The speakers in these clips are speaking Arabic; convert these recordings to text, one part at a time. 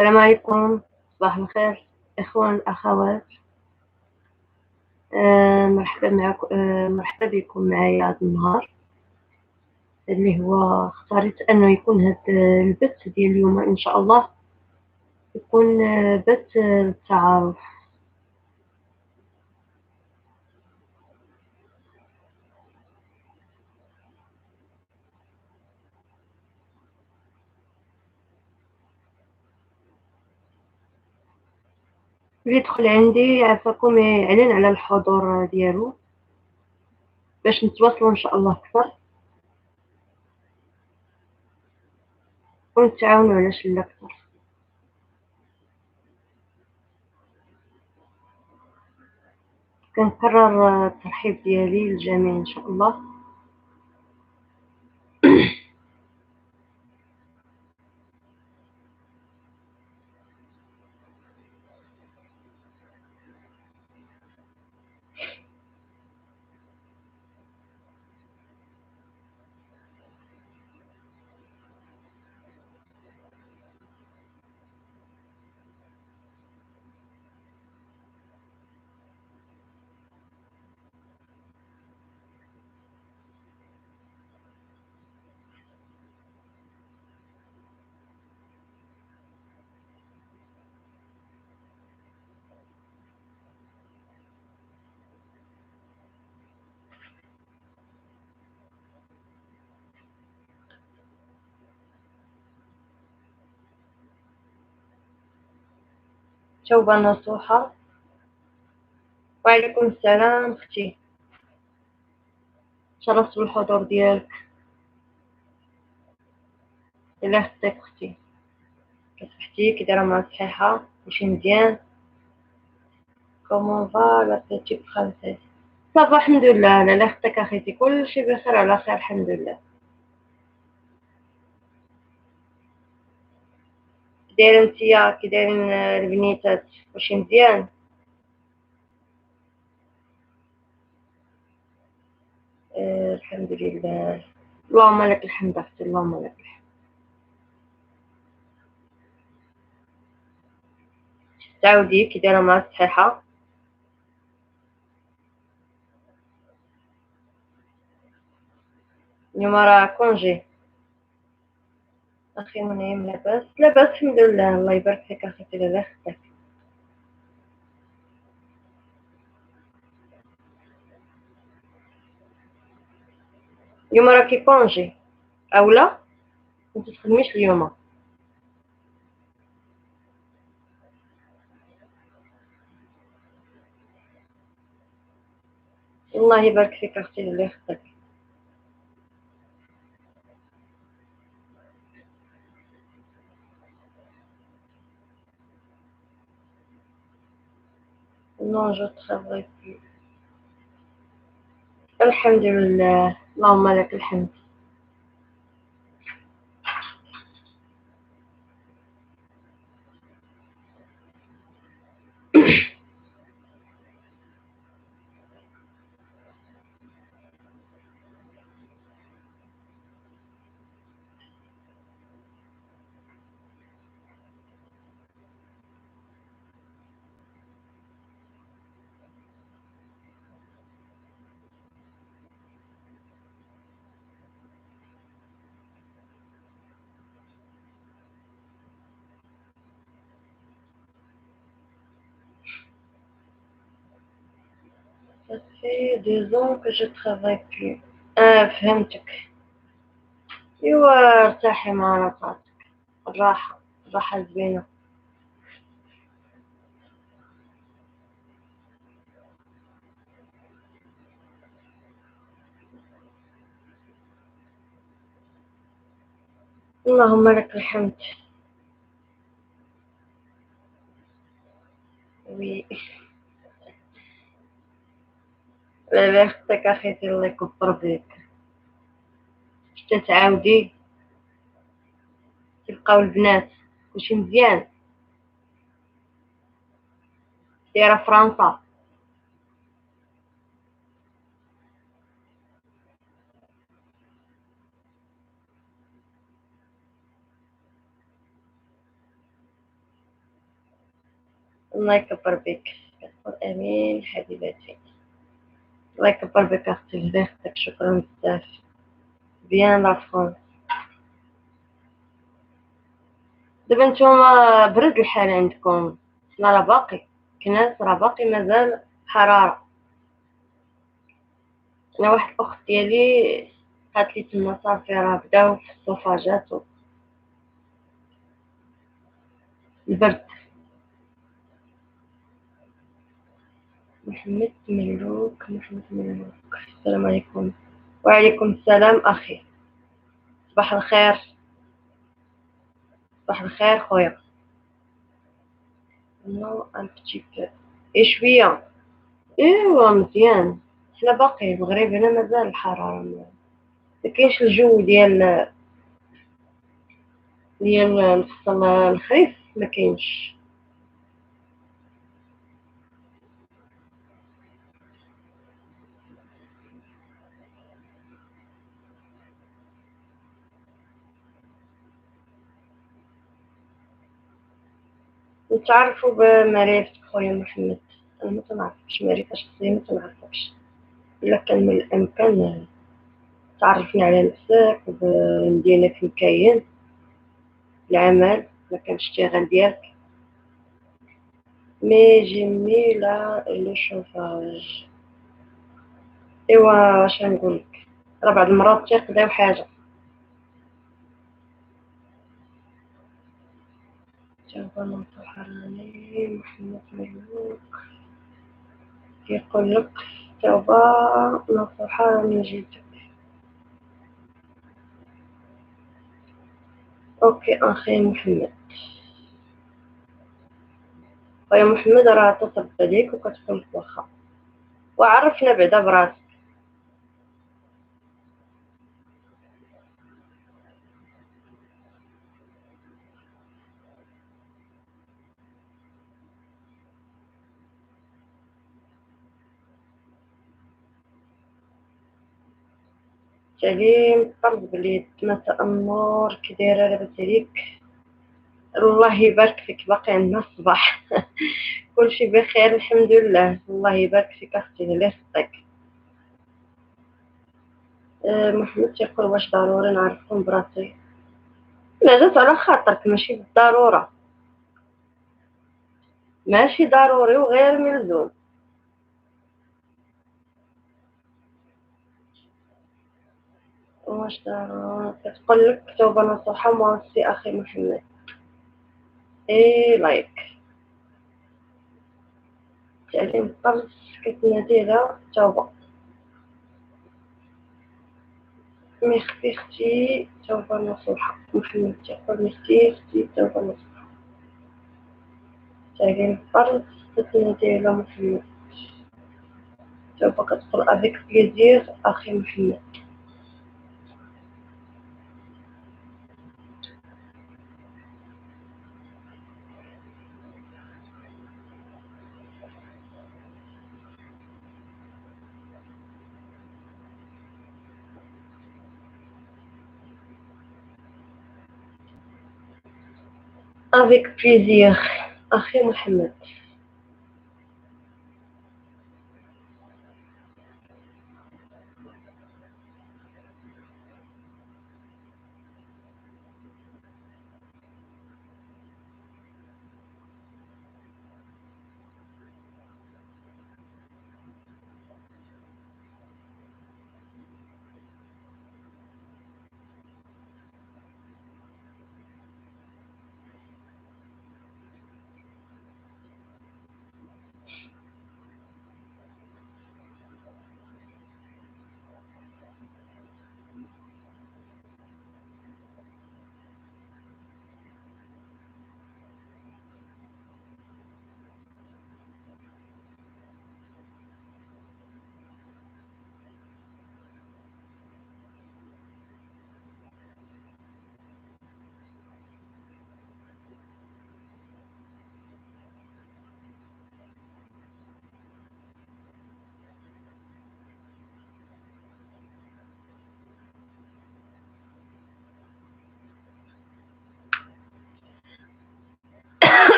السلام عليكم، صباح الخير إخوان الأخوات. مرحبا معكم، مرحبا بكم معايا هذا النهار اللي هو اختاريت أنه يكون هذا البث ديال اليوم إن شاء الله يكون بث التعارف. اللي يدخل عندي عفاكم يعلن على الحضور ديالو باش نتواصلوا إن شاء الله أكثر ونتعاونوا على شي أكثر. كنكرر الترحيب ديالي للجميع إن شاء الله. توبة نصوحة. وعليكم السلام اختي، شرفت بالحضور ديالك. إلا خصك اختي كصحتي كي دايره مع الصحيحه كلشي مزيان؟ كومون فا لا بيتيت فرانسيس؟ صافا الحمد لله. لا خصك اخيتي كلشي بخير على خير الحمد لله. كي دايرين نتيا، كي دايرين البنيتات؟ كلشي مزيان؟ الحمد لله. اللهم لك الحمد اختي، اللهم لك الحمد. تعاودي كي دايره مع الصحيحه؟ اليوم راه كونجي اخي منيم. لاباس لاباس الحمد لله، الله يبارك فيك اخيتي. لا خصك. اليوم راكي كونجي اولا ما تخدميش اليوم؟ الله يبارك فيك اختي اللي خصك. Non, je travaille plus. الحمد لله، اللهم لك الحمد. Ça fait 2 ans que je travaille plus. فهمتك. ايوا ارتاحي مع راسك. الراحة، الراحة زوينة. اللهم لك الحمد. وي. لا خصك اخيتي، الله يكبر بيك. حتى تعاودي تلقاو البنات كلشي مزيان؟ دايرة فرنسا؟ الله يكبر بك. كتقول امين حبيبتي. الله يكبر بك اختي الله يخليك شكرا بزاف. بيان لا فرونس. دابا نتوما برد الحال عندكم. حنا راه باقي كناس راه باقي مازال حرارة. انا واحد الاخت ديالي قالت لي تما صافي راه بداو في الصفاجات والبرد. محمد ملوك. السلام عليكم. وعليكم السلام اخي. صباح الخير. صباح الخير خويا. نو ان بتي بو. اي شويه. ايوا مزيان. حنا باقي المغرب هنا مازال الحراره ما كاينش الجو ديال الفصل الخريف ما كاينش. نتعرفوا بمعرفتك خويا محمد. انا ما تنعرفكش معرفه شخصيه ما تنعرفكش. الا كان من الامكان تعرفني على نفسك وبمدينه فين كاين العمل ما كنشتغل ديالك. مي جميله لو شوفاج. ايوا اش نقول لك راه بعض المرات تيقداو حاجه. جابا منطقة محمد ملوك يقول لك توبة نصيحة من جدك. اوكي اخي محمد. ويا محمد راه تصب عليك وكتقول لك واخا وعرفنا بعدا براسك. تعليم فرض بلي مساء النور كي دايره لاباس عليك. الله يبارك فيك باقي عندنا الصباح. كلشي بخير الحمد لله. الله يبارك فيك اختي الله يخطيك. محمد تيقول واش ضروري نعرفكم براسي. لا جات على خاطرك ماشي بالضروره. ماشي ضروري وغير ملزوم. واش ضروري كتقول لك كتوبه نصوحه موصي اخي محمد. اي لايك. تعليم قرص كتنادي لها توبه. ميختي اختي توبه نصوحه. محمد تيقول ميختي اختي توبه نصوحه. تعليم قرص كتنادي لها محمد. توبه كتقول افيك بليزير اخي محمد. افيك بليزير اخي محمد.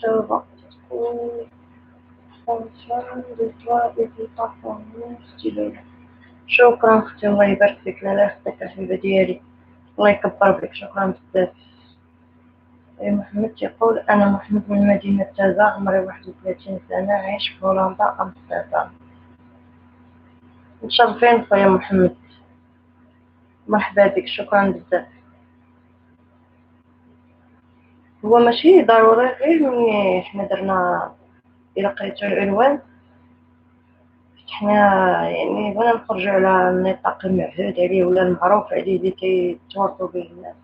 توا تكون فونكسيون دو توا اي دي بارفورمانس ستيلو. شكرا اختي، الله يبارك فيك. لا اختك الحبيبة ديالي، الله يكبر بك. شكرا بزاف. محمد يقول أنا محمد من مدينة تازا، عمري 31 سنة، عايش في هولندا أمستردام. متشرفين خويا محمد، مرحبا بك. شكرا بزاف. هو ماشي ضروري غير ملي حنا درنا، إلا قريتو العنوان حنا يعني بغينا نخرجو على النطاق المعهود عليه ولا المعروف عليه اللي كيتواصلوا به الناس.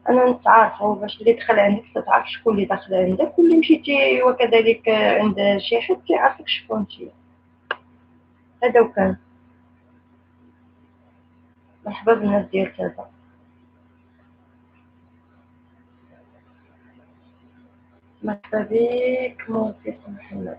أنا نتعارفو باش اللي دخل عندك تتعرف شكون اللي داخل عندك، واللي مشيتي وكذلك عند شي حد كيعرفك شكون انتي. هذا وكان. مرحبا بالناس ديال كذا. مرحبا بك موفق محمد.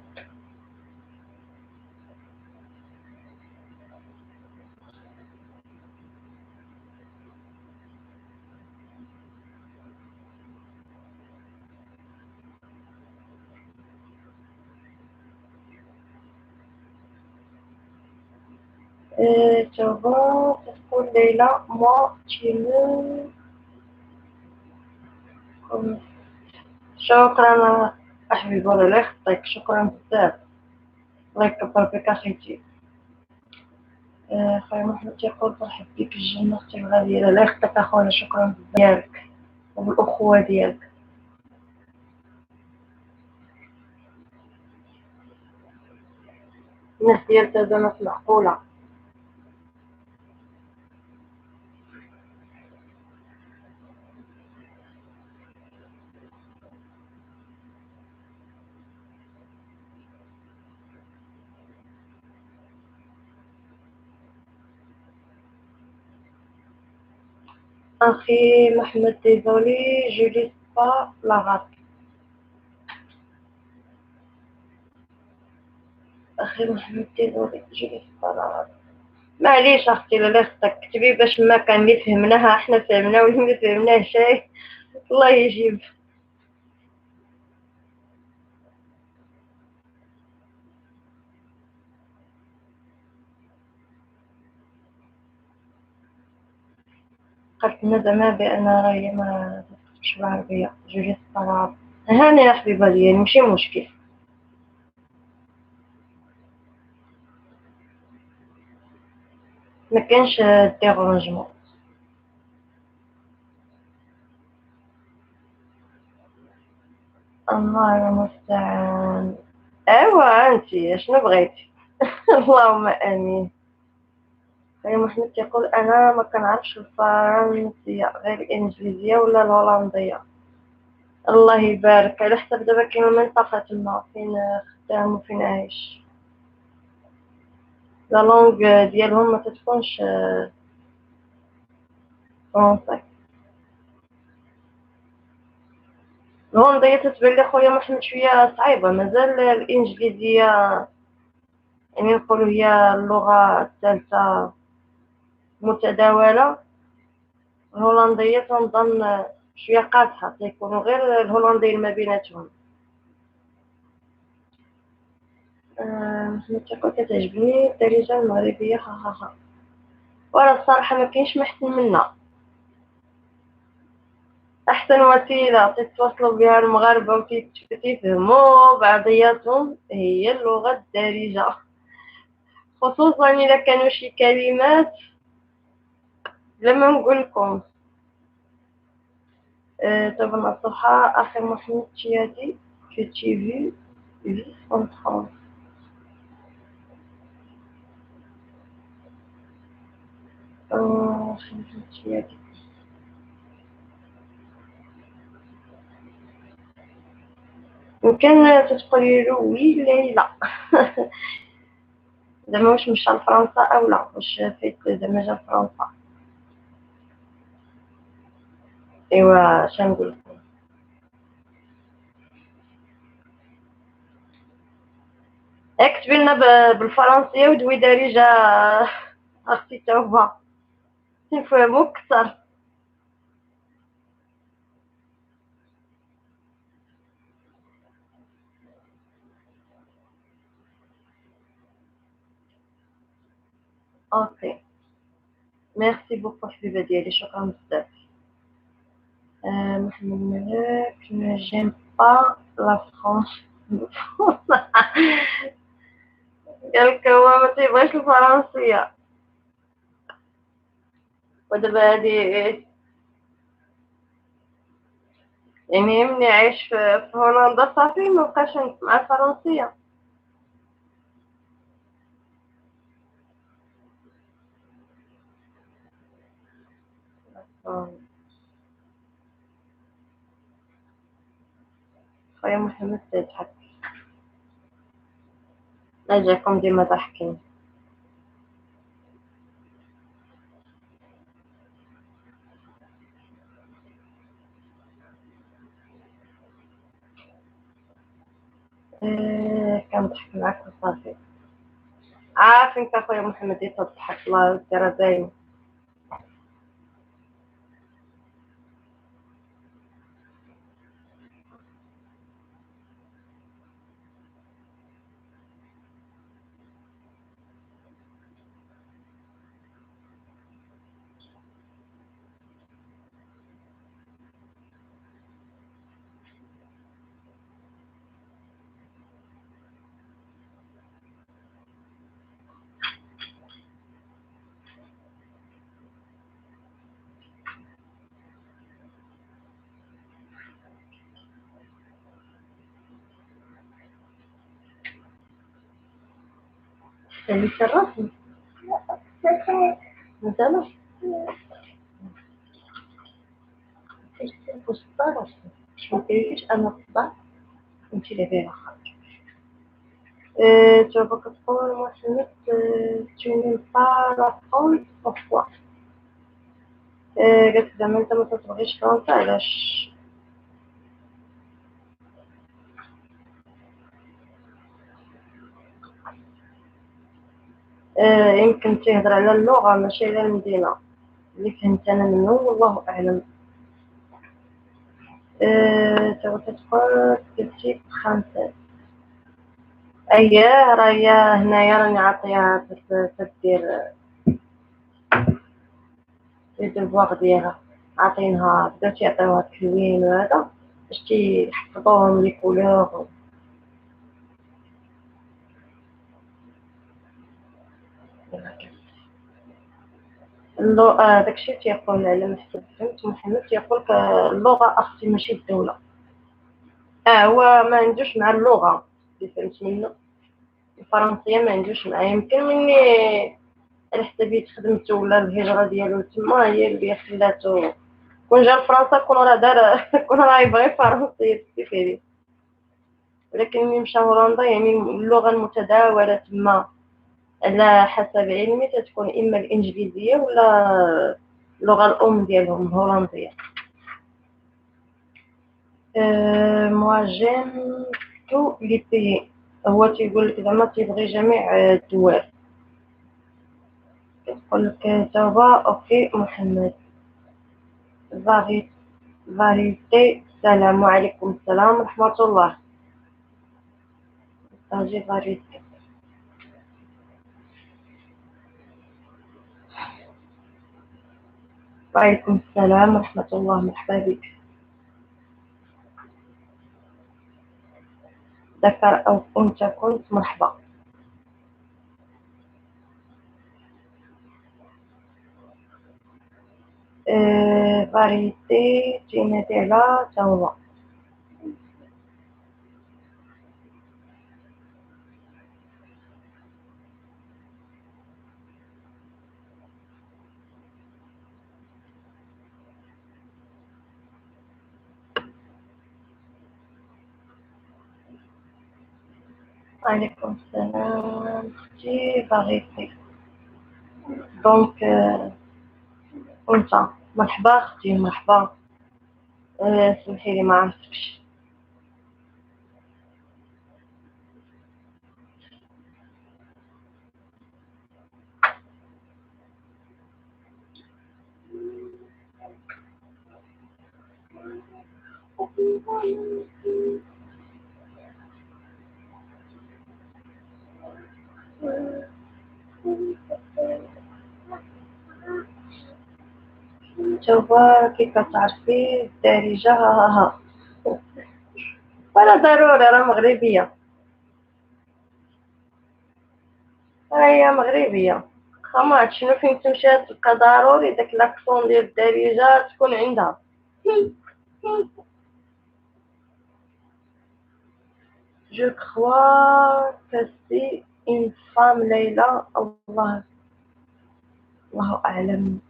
توا تقول ليلى موا تيمو. شكرا أحبي بولا، الله يخطيك. شكرا بزاف، الله يكبر بك أخيتي. خويا محمد يقول مرحبا بك الجنة أختي الغالية. الله يخطيك أخويا، شكرا بزاف ديالك وبالأخوة ديالك. الناس ديال تازا ناس معقولة. أخي محمد désolé je lis pas l'arabe. أخي محمد désolé je lis pas l'arabe. معليش اختي، لا خصك تكتبي باش ما كان اللي فهمناها احنا فهمنا، واللي ما فهمناه شيء الله يجيب. قالت لنا زعما بان راهي ما تكتبش بالعربيه. جولي الصراحه هاني يا حبيبه ديالي، ماشي مشكل. ما كانش ديرونجمون. الله المستعان. ايوا انتي شنو بغيتي؟ اللهم امين. يا محمد يقول انا ما كنعرفش الفرنسيه غير الانجليزيه ولا الهولنديه. الله يبارك. على حسب دابا كاين منطقه تما فين خدام وفين عايش، لا لونغ ديالهم ما تتكونش فرونسي. الهولنديه تتبان لي خويا محمد شويه صعيبه، مازال الانجليزيه يعني نقولوا هي اللغه الثالثه متداوله. الهولنديه تنظن شويه قاصحه، تيكونوا غير الهولنديين ما بيناتهم. تقول كتعجبني الدارجه المغربيه ها ها ها. ورا الصراحه ما كاينش محسن منها. احسن وسيله تتواصلوا بها المغاربه وتيفهموا بعضياتهم هي اللغه الدارجه، خصوصا اذا كانوا شي كلمات لما نقول لكم. طبعا الصفحه اخي محمد تيادي في تي في en France. أخي محمد تيادي يمكن تتقولي له وي لا لا. زعما واش مشى لفرنسا او لا، واش فايت زعما جا لفرنسا. ايوا شنقول لكم، اكتبي لنا بالفرنسيه ودوي دارجه اختي توبه نفهمو اكثر. اوكي، ميرسي بوكو حبيبة ديالي، شكرا بزاف. محمد مالك، je j'aime pas la France. قالك هو ما تيبغيش الفرنسية. ودابا هادي يعني ملي عايش في هولندا صافي مبقاش نسمع الفرنسية. خويا محمد تيضحك، لا جاكم ديما ضاحكين. كنضحك معاك وصافي. عارف انت خويا محمد تضحك، الله يدير دايما. اللي شرفني مثلا فستان ما كاينش انا صباح نمشي لبيها. tu vas كتقول محمد tu n'aimes pas la France pourquoi. قالت زعما انت ما تبغيش فرنسا علاش. يمكن تيهضر على اللغة ماشي على المدينة اللي فهمت انا منه، والله اعلم. tu vas كتقول كتجي فرنسا. اييه راهي هنايا راني عاطيها تدير البواغ ديالها، عاطينها بداو تيعطيوها التلوين وهذا باش تيحفظوهم لي كولور. داكشي تيقول على ما حسب فهمت محمد، تيقول اللغة أختي ماشي الدولة. هو ما عندوش مع اللغة اللي فهمت منه، الفرنسية ما عندوش معاه. يمكن مني على حسابي خدمته ولا الهجرة ديالو تما هي اللي خلاتو كون جا لفرنسا كون راه دار كون راه يبغي الفرنسية كيفاش. ولكن ملي مشى هولندا يعني اللغة المتداولة تما على حسب علمي تتكون إما الإنجليزية ولا اللغة الأم ديالهم الهولندية. moi j'aime tous les pays. هو تيقول لك زعما تيبغي جميع الدول. كتقول لك سافا اوكي محمد. فاريتي السلام عليكم السلام ورحمة الله. تاجي فاريتي. وعليكم السلام ورحمة الله، مرحبا بك. ذكر أو أنثى كنت مرحبا. فاريتي تينادي على توا. وعليكم السلام اختي فاريتي. دونك أنثى. مرحبا اختي مرحبا. سمحي لي ما عرفتكش. نتوما كي كتعرفي الدارجة ها ولا ضروري راه مغربية، هي مغربية. ما عرفت شنو فين تمشي تلقى ضروري داك لاكسون ديال الدارجة تكون عندها. جو كخوا كسي اون فام ليلى، الله اعلم.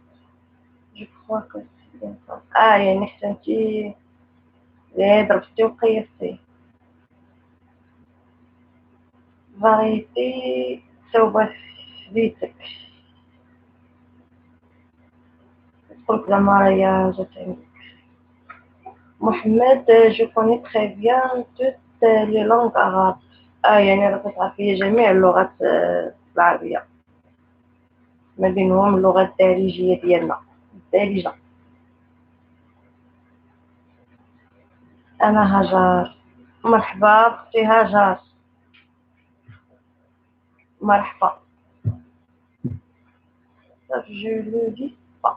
جو كخوا كسي اون فام، يعني حتى انتي ضربتي وقيستي. فاريتي تصوب في بيتك، قلت زعما راهي جات عندي. محمد جو كوني تخي بيان توت لي لونغ أغاب. يعني راك تعرفي جميع اللغات العربية، ما بينهم اللغة الدارجية ديالنا الدارجة. أنا هاجر. مرحبا بختي هاجر. مرحبا. جو لو دي با.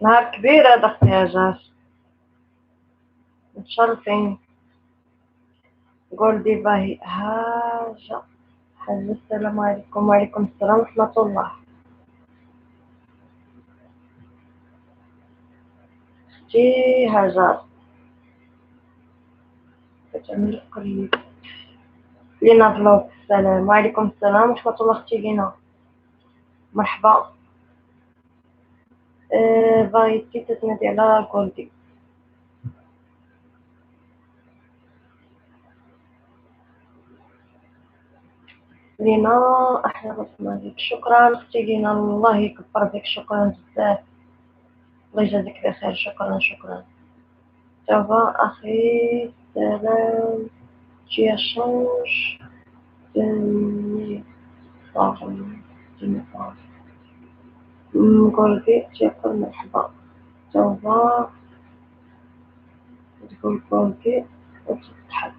نهار كبير هذا اختي هاجر، متشرفين. قول دي باهي هاجر. حاجة السلام عليكم. وعليكم السلام ورحمة الله. اختي هاجر كتعمل قريب لينا فلوق. السلام وعليكم السلام ورحمة الله. اختي لينا مرحبا. بغيتي تتنادي على كولدي. لينا احنا غنسمع ليك. شكرا اختي لينا، الله يكبر بك. شكرا بزاف، الله يجازيك بخير. شكرا شكرا. سافا اخي سلام. tu as change de uniforme. قولي تقول مرحبا. سافا تقول قولي وتضحك.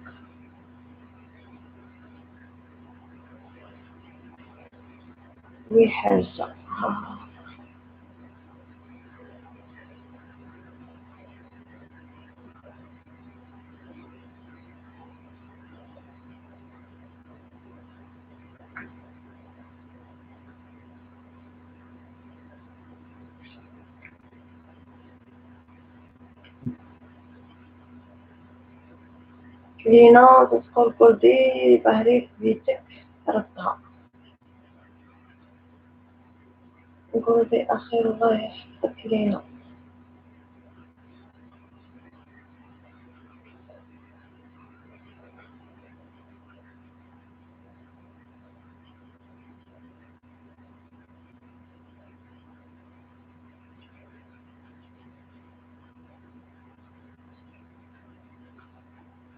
وي حاجة. لينا تدخل قولي بهري في بيتك ردها. قولي أخي الله يحفظك لينا.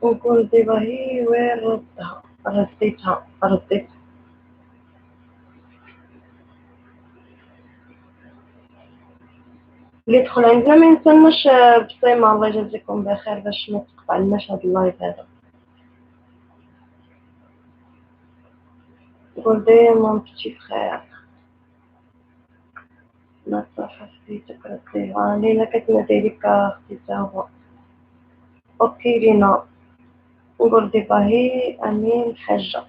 وقولي باهي وين ردها. رديتها. اللي يدخل عندنا ما ينسناش بصيمة. الله يجازيكم بخير باش ما تقطع لناش هاد اللايف هذا. قولي مون بتي فخير. لا صافا خديتك رديها. لينا كتنادي ليك اختي تا هو. اوكي لينا. قولي باهي امين حاجة.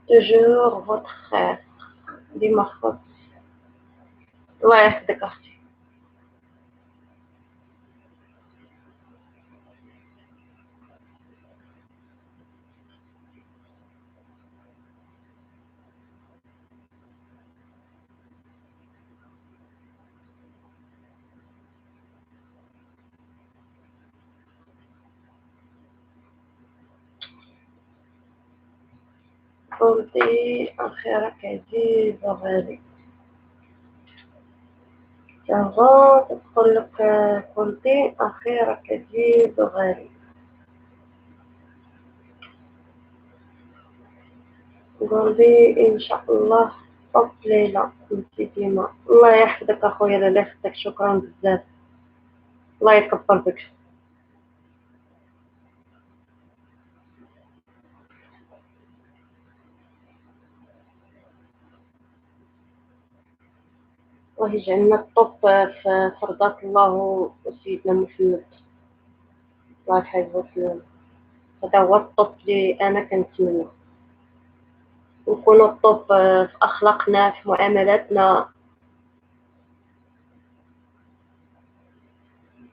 توجور فوتر خير. ديما خاص. الله يحفظك اختي. قولي اخيرك عزيز وغالي. سافا تقول لك قولي اخيرك عزيز وغالي. قولي ان شاء الله صوت ليلى كنتي ديما. الله يحفظك اخويا لاله يحفظك. شكرا بزاف. الله يكبر بك. الله يجعلنا الطب في رضاك الله وسيدنا محمد الله عليه وسلم. هذا هو الطب اللي أنا كنتمنى، نكونوا الطب في أخلاقنا، في معاملاتنا.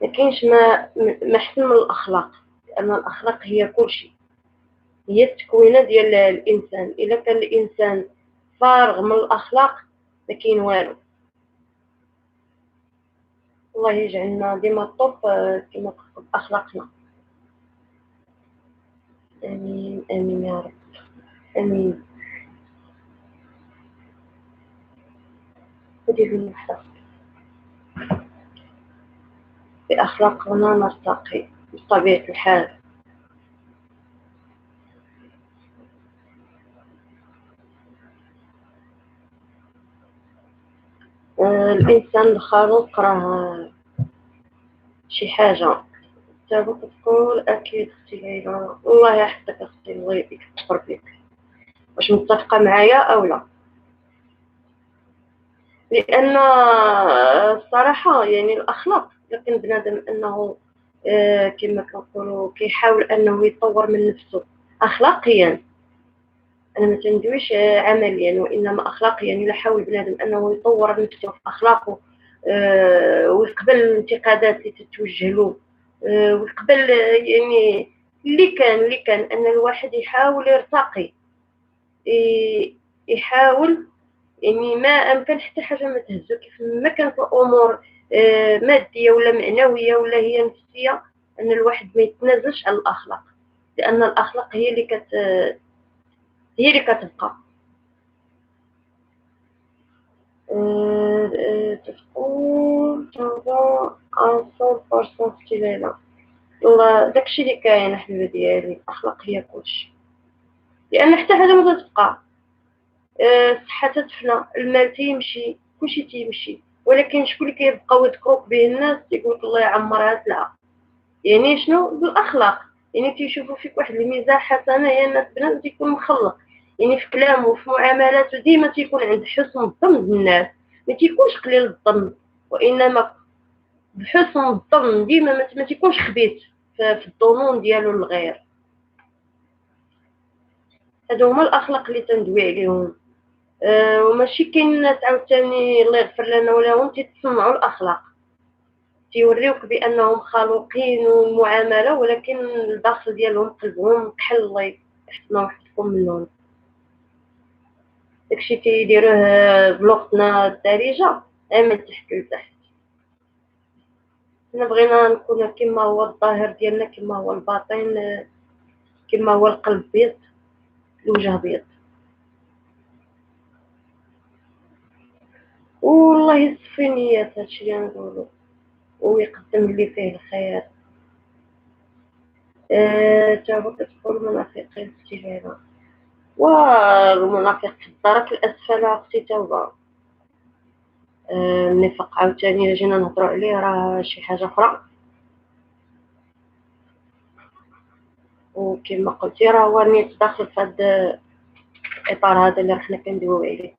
ما كاينش ما أحسن من الأخلاق، لأن الأخلاق هي كل شيء، هي التكوينة ديال الإنسان. إلا كان الإنسان فارغ من الأخلاق ما كاين والو. الله يجعلنا ديما الطب كما قلت أخلاقنا. آمين آمين يا رب. آمين. خذي بالنفس، بأخلاقنا نرتقي بطبيعة الحال. الإنسان الخلوق راه شي حاجة. تابوك تقول أكيد أختي ليلى، الله يحفظك أختي، الله يكبر بك. واش متفقة معايا أو لا؟ لأن الصراحة يعني الأخلاق، لكن بنادم أنه كما كنقولوا كيحاول أنه يطور من نفسه أخلاقيا. أنا ما تندويش عمليا، وإنما أخلاقيا. إلا حاول بنادم أنه يطور نفسه في أخلاقه ويقبل الانتقادات اللي تتوجه له، ويقبل يعني اللي كان أن الواحد يحاول يرتقي، يحاول يعني ما أمكن حتى حاجة ما تهزو. كيف ما كانت الأمور مادية ولا معنوية ولا هي نفسية، أن الواحد ما يتنازلش على الأخلاق، لأن الأخلاق هي اللي كتبقى. تقول توا 100% استلالة. والله داكشي اللي كاين حبيبة ديالي، الأخلاق هي كلشي، لأن حتى حاجة ما تتبقى. الصحة تتفنى، المال تيمشي، كلشي تيمشي، ولكن شكون اللي كيبقاو يذكروك به الناس؟ تيقولك الله يعمرها تلعب. يعني شنو؟ بالأخلاق. يعني تيشوفوا فيك واحد المزاح حسنة، هي الناس بنادم تيكون مخلق، يعني في كلامه وفي معاملاته ديما تيكون عند حسن الظن بالناس، ما تيكونش قليل الظن، وإنما بحسن الظن ديما، ما تيكونش خبيث في الظنون ديالو للغير. هادو هما الأخلاق اللي تندوي عليهم. وماشي كاين الناس عاوتاني الله يغفر لنا ولهم تيتصنعوا الأخلاق، تيوريوك بأنهم خلوقين والمعاملة، ولكن الداخل ديالهم قلبهم كحل. الله يحفظنا ويحفظكم منهم. داكشي تيديروه بلوقتنا الدارجة من تحت لتحت. حنا بغينا نكون كما هو الظاهر ديالنا، كما هو الباطن، كما هو القلب بيض الوجه بيض. والله يصفي نيات هادشي اللي نقولو ويقدم اللي فيه الخير. تعرفوا كتقول المنافقين استجابة، والمنافق في الدرك الأسفل أختي توبة. النفاق عاوتاني إلا جينا نهضروا عليه راه شي حاجة أخرى، وكما قلتي راه هو يتداخل في هذا الإطار هذا اللي حنا كندويو عليه،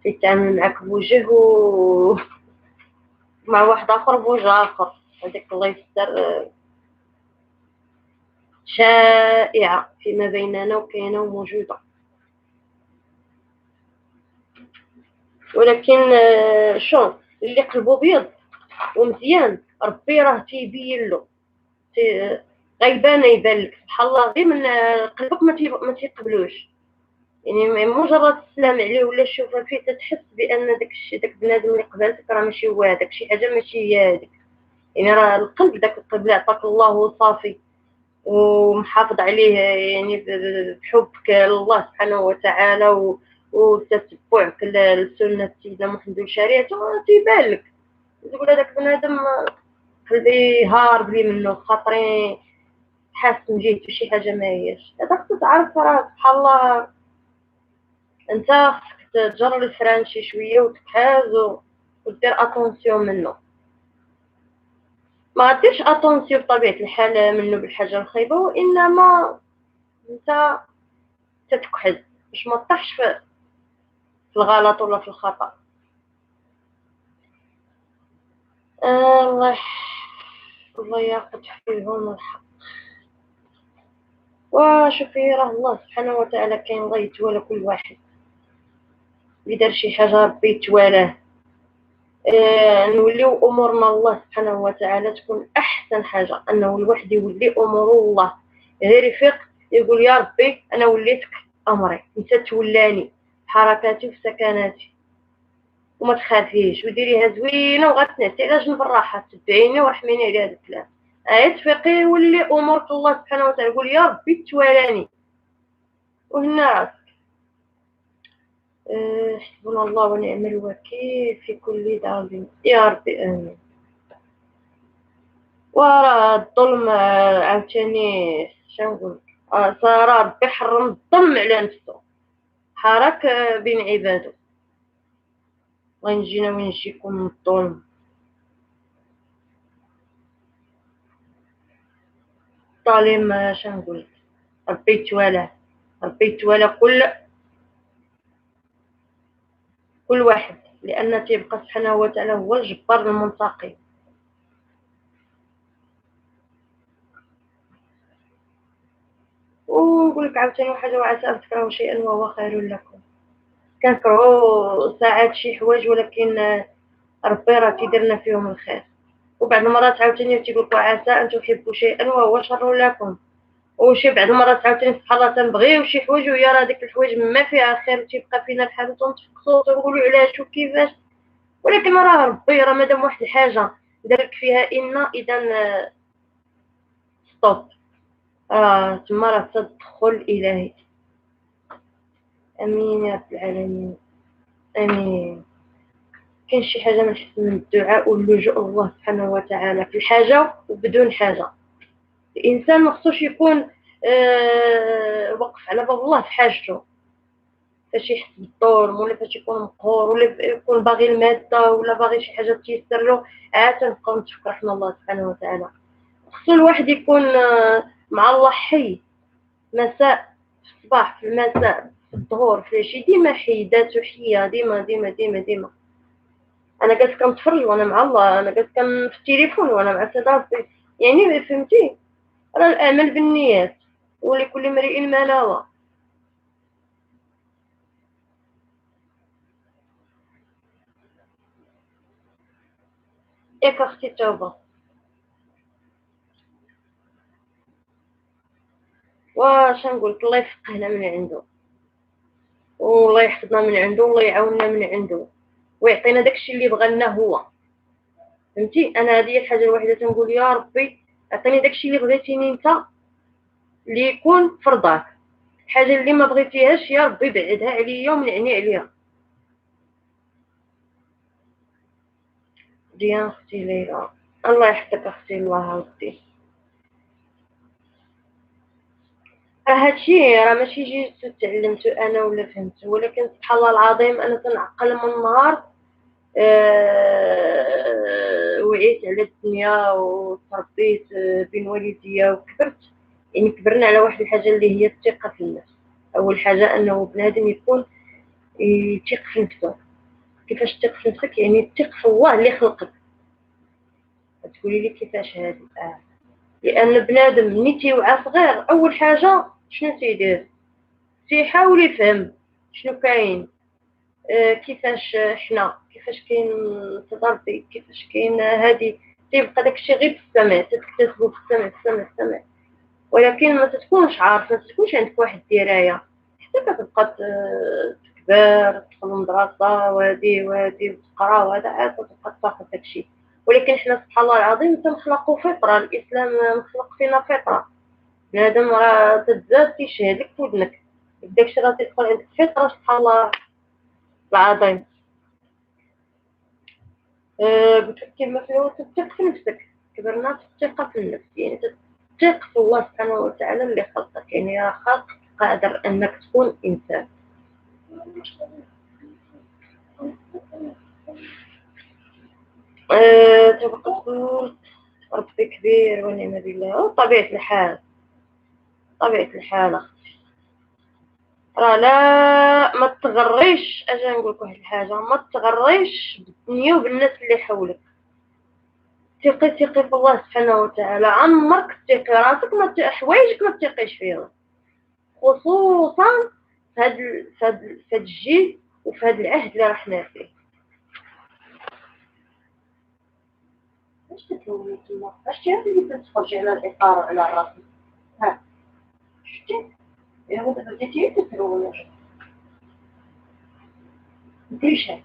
يتعامل معاك بوجه ومع واحد آخر بوجه آخر. هذيك الله يستر شائعة فيما بيننا وكاينة وموجودة. ولكن شوف اللي قلبه بيض ومزيان ربي راه تيبين له، غيبان يبان لك سبحان الله، غير من قلبك ما تيقبلوش. يعني مجرد السلام عليه ولا الشوفه فيه تتحس بان داك بنادم اللي قبلتك راه ماشي هو هذاك، شي حاجه ماشي هي هذيك. يعني راه القلب، داك القلب اللي عطاك الله صافي ومحافظ عليه، يعني بحبك لله سبحانه وتعالى وتتبعك لسنة سيدنا محمد وشريعته، تيبان لك تقول هذاك بنادم قلبي هارب لي منه، خاطري حاس من جهته شي حاجه ما هياش. هذاك تتعرف راه سبحان الله انت خصك تجر الفران شي شويه وتتحاز ودير اتونسيون منه. ما غديرش اتونسيو بطبيعة الحال منه بالحاجة الخايبة، وإنما أنت تتكحل باش ما تطيحش في الغلط ولا في الخطأ. الله الله ياخذ فيهم الحق. وشوفي راه الله سبحانه وتعالى كاين الله يتوالى كل واحد، اللي دار شي حاجة ربي يتوالاه. نوليو امورنا الله سبحانه وتعالى تكون احسن حاجه، انه الواحد يولي امور الله غير يفيق يقول يا ربي انا وليتك امري، انت تولاني حركاتي وسكناتي، وما تخافيش وديريها زوينه وغتنعسي على جنب الراحه، تدعيني ورحميني على هذا الكلام. تفيقي ولي امورك الله سبحانه وتعالى، قول يا ربي توالاني وهنا راسك. حسبنا الله ونعم الوكيل في كل دار يا ربي امين. وراه الظلم عاوتاني شنقول، صار ربي حرم الظلم على نفسه، حرك بين عباده. غنجينا ونجيكم من الظلم. الظالم شنقول، ربي يتوالاه، ربي يتوالى كل واحد، لان تيبقى سبحانه وتعالى هو الجبار المنتقم. ونقول لك عاوتاني حاجه، وعسى ان تكرهوا شيئا وهو خير لكم. كنكرهوا ساعات شي حوايج، ولكن ربي راه تيدير لنا فيهم الخير. وبعض المرات عاوتاني تيقول عسى ان تحبوا شيئا وهو شر لكم. وشي بعض المرات عاوتاني سبحان الله تنبغيو شي حوايج وهي راه ديك الحوايج ما فيها خير، تيبقى فينا الحال وتنتفقسوا وتنقولوا علاش وكيفاش. ولكن راه ربي راه مادام واحد الحاجه دارك فيها اذا ستوب، تما راه تدخل الهي. امين يا رب العالمين، امين. كاين شي حاجه من حسن من الدعاء واللجوء الله سبحانه وتعالى في الحاجه وبدون حاجه. الانسان ما خصوش يكون وقف على باب الله في حاجته، فاش يحس بالظلم ولا فاش يكون مقهور ولا يكون باغي الماده ولا باغي شي حاجه تيسر له، عاد تنبقاو نتفكر رحمه الله سبحانه وتعالى. خصو الواحد يكون مع الله حي، مساء في الصباح في المساء في الظهور في العشي، ديما حي ذاته حيه، ديما ديما ديما ديما. انا قلت كنتفرج وانا مع الله، انا قلت كان في التليفون وانا مع صداقتي، يعني فهمتي. راه الاعمال بالنيات ولكل امرئ ما نوى. ياك اختي التوبه. واش نقول لك، الله يفقهنا من عنده، والله يحفظنا من عنده، والله يعاوننا من عنده، ويعطينا داكشي اللي بغى لنا هو. فهمتي، انا هذه الحاجه الوحيده تنقول يا ربي اعطيني داكشي اللي بغيتيني انت اللي يكون فرضاك، الحاجه اللي ما بغيتيهاش يا ربي بعدها عليا ومنعني عليها. ديان اختي ليلى، الله يحفظك اختي، الله ودي. هادشي راه ماشي جيت تعلمته انا ولا فهمته، ولكن سبحان الله العظيم انا تنعقل من نهار وعيت على الدنيا وتربيت بين والديا وكبرت. يعني كبرنا على واحد الحاجه اللي هي الثقه في النفس. اول حاجه انه بنادم يكون يثق في نفسه. كيفاش تثق في نفسك؟ يعني تثق في الله اللي خلقك. تقولي لي كيفاش هذه؟ لان بنادم ملي تيوعى صغير اول حاجه شنو تيدير؟ تيحاول يفهم شنو كاين، كيفاش حنا، كيفاش كاين تضاربي، كيفاش كاين هذه. تيبقى داكشي غير في السماء، تكتسبو في السماء في السماء في السماء، ولكن ما تكونش عارف، ما تكونش عندك واحد الدرايه. حتى كتبقى تكبر تدخل المدرسه وهادي وتقرا وهذا، عاد تبقى تاخذ داكشي. ولكن حنا سبحان الله العظيم تنخلقوا فطره، الاسلام مخلق فينا فطره. بنادم راه تتزاد تيشهد لك في ودنك، داكشي راه تدخل عندك فطره سبحان الله العظيم. قلت لك كما في الأول تثق في نفسك. كبرنا في الثقة في النفس، يعني تثق في الله سبحانه وتعالى اللي خلقك، يعني راه خلق قادر أنك تكون إنسان. تبقى تقول ربي كبير ونعم بالله. طبيعة الحال، طبيعة الحال أختي. راه لا، ما تغريش. اجي نقول لك واحد الحاجه، ما تغريش بالدنيا وبالناس اللي حولك. ثقي في الله سبحانه وتعالى. عمرك تثقي راسك، ما حوايجك ما تثقيش فيهم، خصوصا في هاد الجيل وفي هاد العهد اللي رحنا فيه. اش تتلومي تما؟ اش تي تتفرجي على الاطار وعلى راسك؟ ها شتي؟ يا هو دابا بديتي تتلومي. ديري هكا،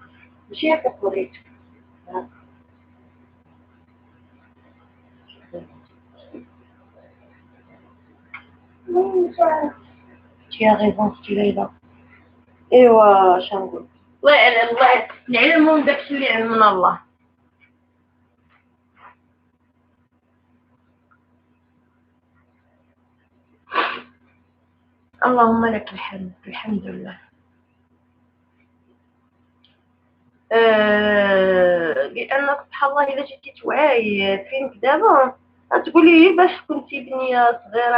ماشي هكا توريك. Tu as raison, tu l'as là. ايوا شنقول؟ الله يعلم، الله العلم من داكشي اللي علمنا الله. اللهم لك الحمد، الحمد لله. لأنك سبحان الله إلا جيتي توعي فينك دابا تقولي باش كنتي بنية صغيرة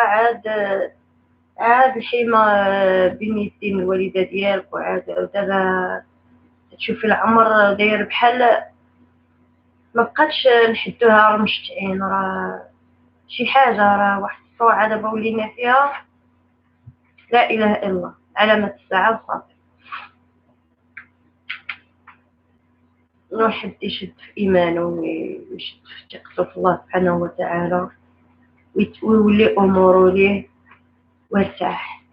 عاد الحيمة بين يدين الوالدة ديالك، وعاد دابا تشوفي العمر داير بحال ما بقاتش نحدوها رمشت عين. راه شي حاجة، راه واحد الصوعة دابا ولينا فيها لا إله إلا الله، علامة الساعة وصافي. الواحد يشد في إيمانه ويشد في ثقته في الله سبحانه وتعالى، ويولي أموره ليه ويرتاح.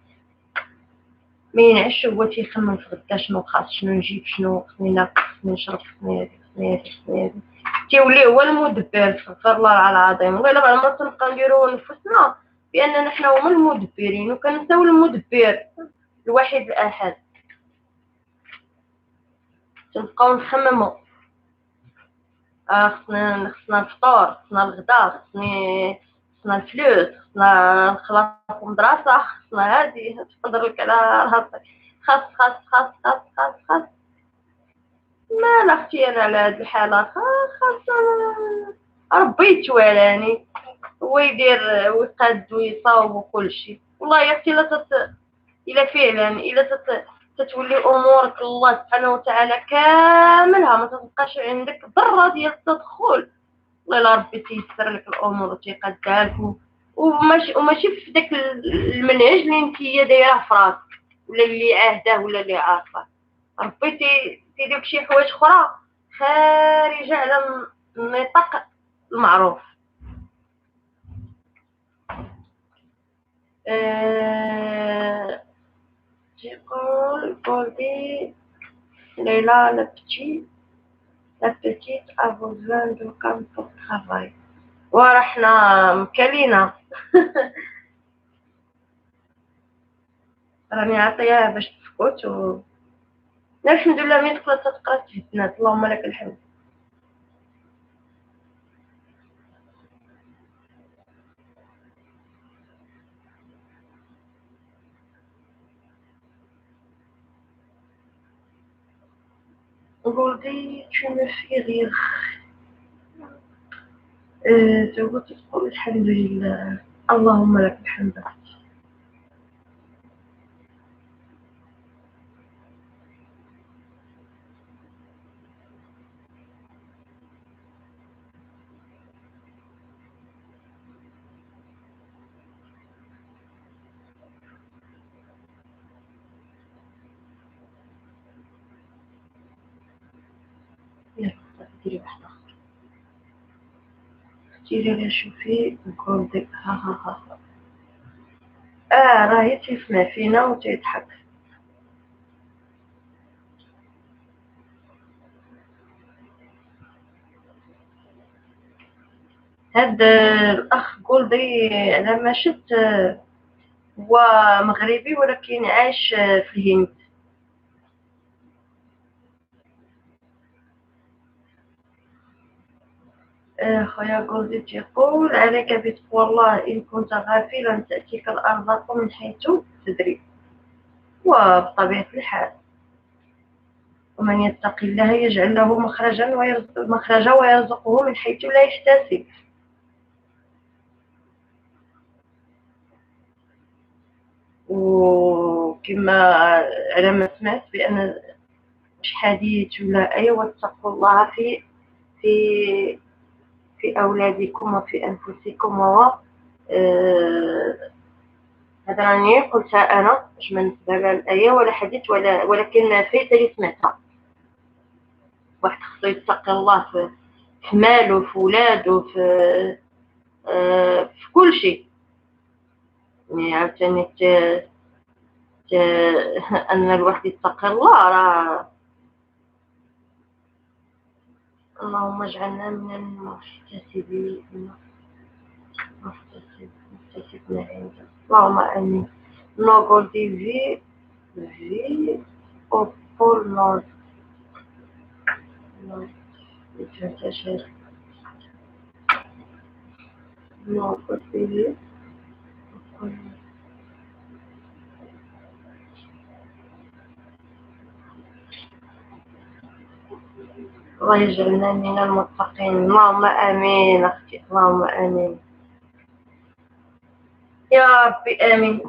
ما ينعش هو تيخمم في غدا شنو خاص، شنو نجيب، شنو خصني ناكل، خصني نشرب، خصني هادي، خصني هادي، خصني هادي. تيولي هو المدبر. استغفر الله العظيم. وإلا بعد ما تنبقى نديرو نفسنا بأننا حنا هما المدبرين وكنساو المدبر الوحيد الأحد. تنبقاو نخممو خصنا الفطور، خصنا الغدا، خصنا الفلوس، خصنا نخلص المدرسة، خصنا هادي. تقدر لك على راسك خاص خاص خاص خاص خاص خاص. ما لا اختي انا على هاد الحالة خاص ربي يتوالاني ويدير ويقاد ويصاوب وكل شيء. والله يا اختي إلا فعلا إلا تتولي أمورك الله سبحانه وتعالى كاملها، ما تبقاش عندك ذرة ديال التدخل. والله ربي تيسر لك الأمور وتيقادها لك، وماشي في داك المنهج اللي انتيا دايره في راسك، ولا اللي عاهداه ولا اللي عارفه. ربي تيدير شي حوايج اخرى خارجه على النطاق المعروف. أه... يقول دي ليلى la petite a besoin de calme pour travail. ورحنا مكلينا. راني عطيها باش تسكت الحمد لله مين دخلت تقرا تهدنات، اللهم لك الحمد. قولي tu me fais rire. تقول الحمد لله، اللهم لك الحمد. يلا ديري واحدة أخرى، ديري لي شوفي. قولي ها ها ها. راهي تسمع فينا وتضحك. هاد الأخ قولي أنا ما شفت، هو مغربي ولكن عايش في الهند. خويا جوزي يقول عليك بتقوى الله، إن كنت غافلا تأتيك الأرزاق من حيث تدري. وبطبيعة الحال، ومن يتق الله يجعل له مخرجا ويرزقه من حيث لا يحتسب. كما على ما سمعت بأن مش حديث ولا أي، واتقوا الله في في أولادكم وفي أنفسكم. و هذا راني قلتها أنا مش من نسبة الآية ولا حديث ولكن فايت اللي سمعتها. واحد خصو يتقي الله في ماله، في ولادو، في كل شيء. يعني عاوتاني أن الواحد يتقي الله، راه اللهم اجعلنا من المحتسبين عندك، اللهم آمين. نقول دي في أوبول نورد يتفتشر نقول دي. الله يجعلنا من المتقين، اللهم آمين أختي، اللهم آمين يا ربي آمين.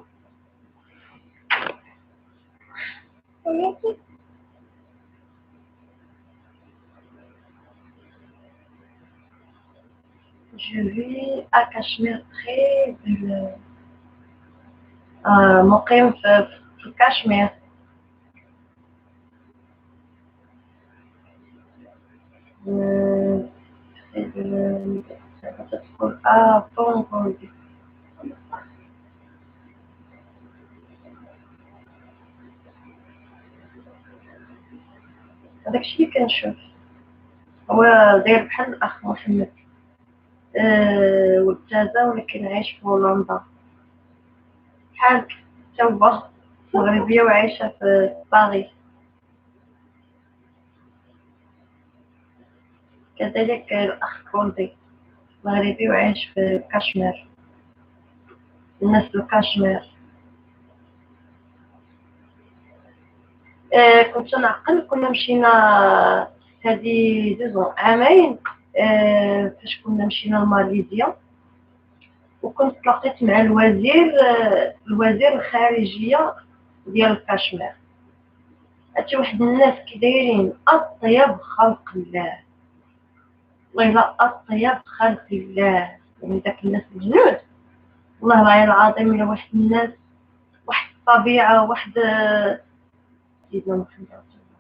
Je vis à Cachemire, très مقيم في كاشمير. تدخل طونغولدي. هذاك الشيء اللي كنشوف هو داير بحال الأخ محمد، والتازة ولكن عايش في هولندا بحالك، توبة مغربية وعايشة في باريس. كذلك الأخ كولدي مغربي وعايش في كاشمير، الناس في كاشمير. كنت نعقل كنا مشينا هذه عامين فاش كنا مشينا لماليزيا، وكنت تلاقيت مع الوزير الخارجية ديال كاشمير. هادشي واحد الناس كي دايرين أطيب خلق الله، والله أطيب خلق الله. يعني داك الناس الجنود والله العلي العظيم، إلا واحد الناس، واحد الطبيعة، واحد سيدنا محمد رسول الله.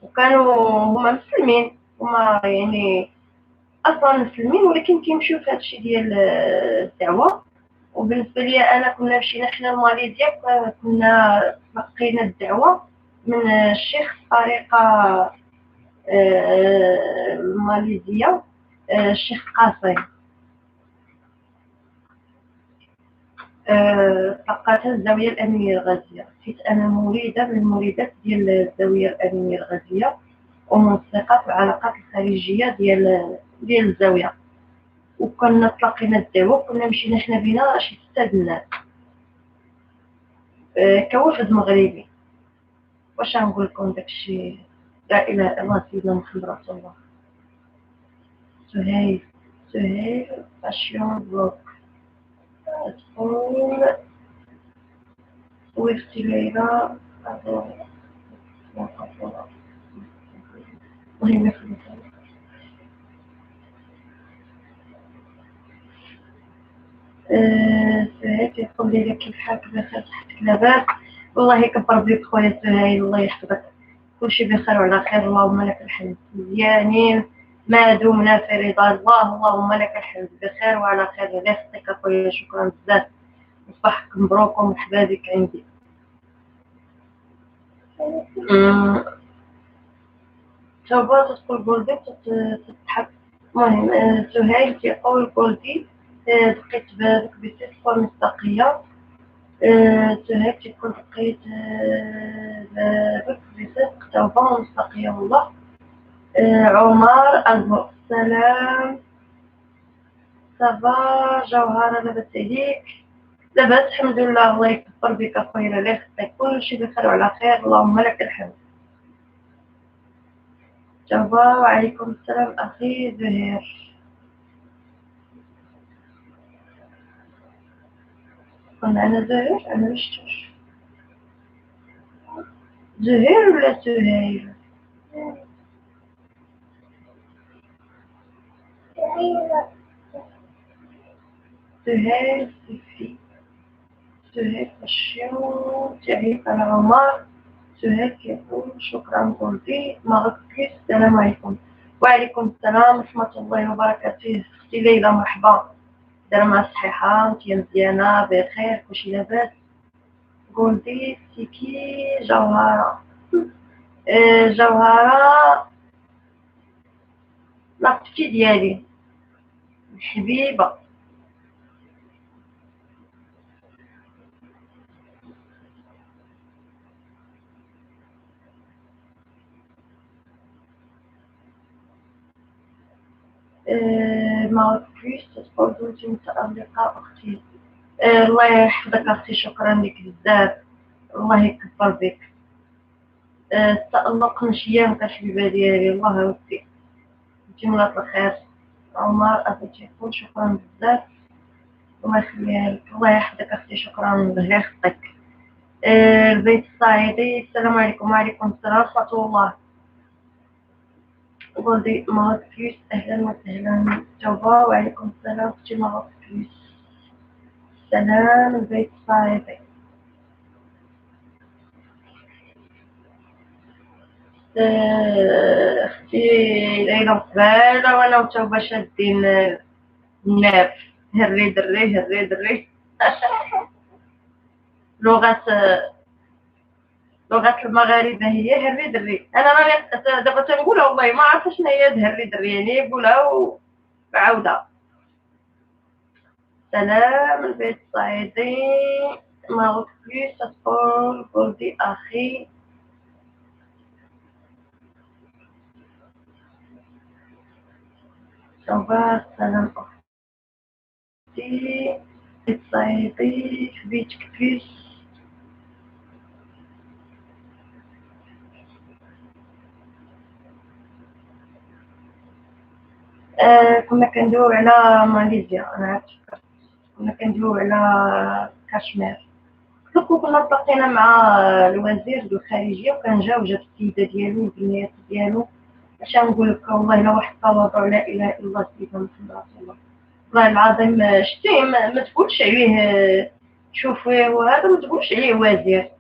وكانوا هما مسلمين، هما يعني أصلا مسلمين، ولكن كيمشيو في هادشي ديال الدعوة. وبالنسبة لي أنا كنا مشينا حنا لماليزيا، كنا تلقينا الدعوة من الشيخ طريقة الماليزية، الشيخ قاسم. تلقاتها الزاوية الأمنية الغازية، حيت أنا مريدة من المريدات ديال الزاوية الأمنية الغازية ومنسقة في العلاقات الخارجية ديال الزاوية. وكنا تلاقينا الدعوة، كنا مشينا حنا بينا شي 6 الناس كوافد مغربي. واش نقول لكم داكشي؟ لا اله الا الله سيدنا محمد رسول الله. سهيل فاشيون بلوك تقول ويفتي ليلى مهمة. سهيل يقول لي كيف حالك؟ بخير، صحتك لاباس؟ والله يكبر بك خويا سهيل، الله يحفظك، كلشي بخير وعلى خير، اللهم لك الحمد. مزيانين ما دمنا في رضا الله، اللهم لك الحمد، بخير وعلى خير. الله يخطيك اخويا، شكرا بزاف، صباحك مبروك ومرحبا بك عندي. توبة تقول قلبي تتحب. المهم سهيل تيقول قلبي دقيت بابك بصدق ومصداقية. سهيل تيقول دقيت بابك بصدق، توبة ومصداقية والله. عمر أبو السلام، صافا جوهرة، لاباس عليك؟ لاباس الحمد لله، الله يكبر بك اخويا، الله يخليك، كلشي بخير وعلى خير، اللهم لك الحمد. جوهر وعليكم السلام اخي زهير. قلنا انا زهير، انا مشتوش. زهير ولا سهير؟ سهير سيفي. سهير الشيو تعيق على عمر. سهير كيقول شكرا قلبي ما غطيش. السلام عليكم. وعليكم السلام ورحمة الله وبركاته. اختي ليلى مرحبا. درما صحيحة انتي مزيانة بخير كلشي لاباس؟ قلبي سيكي جوهرة. جوهرة لاختي ديالي الحبيبة. ما غطيش تقول انتي متألقة اختي. الله يحفظك اختي شكرا لك بزاف. الله يكبر بك. التألق نشيا الحبيبة ديالي الله يوفقك. جملة الخير. عمر أبو يقول شكرا بزاف. الله يخليها لك. الله يحفظك اختي شكرا الله يخطيك. البيت الصعيدي. السلام عليكم. وعليكم السلام ورحمة الله. قولي ما غطيش. أهلا وسهلا توبة. وعليكم السلام اختي ما غطيش. سلام البيت الصعيدي. اختي ليلى قبالة وانا وتوبة شادين الناب. هري دري هري دري. لغة لغة المغاربة هي هري دري. انا راني دابا تنقولها والله ما عرفتش شنو هي هري دري يعني يقولها وعاودة. سلام البيت الصعيدي. ما بليس تقول قلبي اخي. توبة سلام اختي. الصعيدي في بيتك فيش. كنا كندويو على ماليزيا. أنا عرفت كنا كندويو على كشمير. كنا تلاقينا مع الوزير الخارجية وكان جاوب السيدة ديالو والبنيات ديالو. اش نقول لك والله إلا واحد التواضع لا إله إلا الله سيدنا محمد رسول الله. والله العظيم شتيه ما تقولش عليه شوفي وهذا ما تقولش عليه وزير.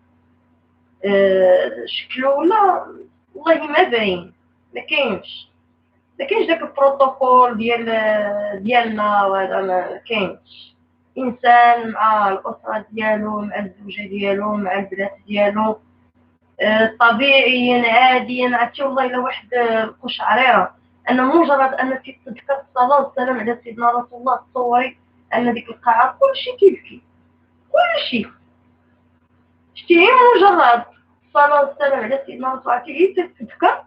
شكله ولا والله ما باين. ما كاينش. ما كاينش داك البروتوكول ديالنا وهذا ما كاينش. انسان مع الاسره ديالو مع الزوجه ديالو مع البنات ديالو. طبيعيا عاديا عرفتي والله الا واحد القشعريره انه مجرد انك تذكر الصلاه والسلام على سيدنا رسول الله تصوري ان ديك القاعه كلشي كيبكي. كلشي شتي مجرد الصلاه والسلام على سيدنا رسول الله هي تذكر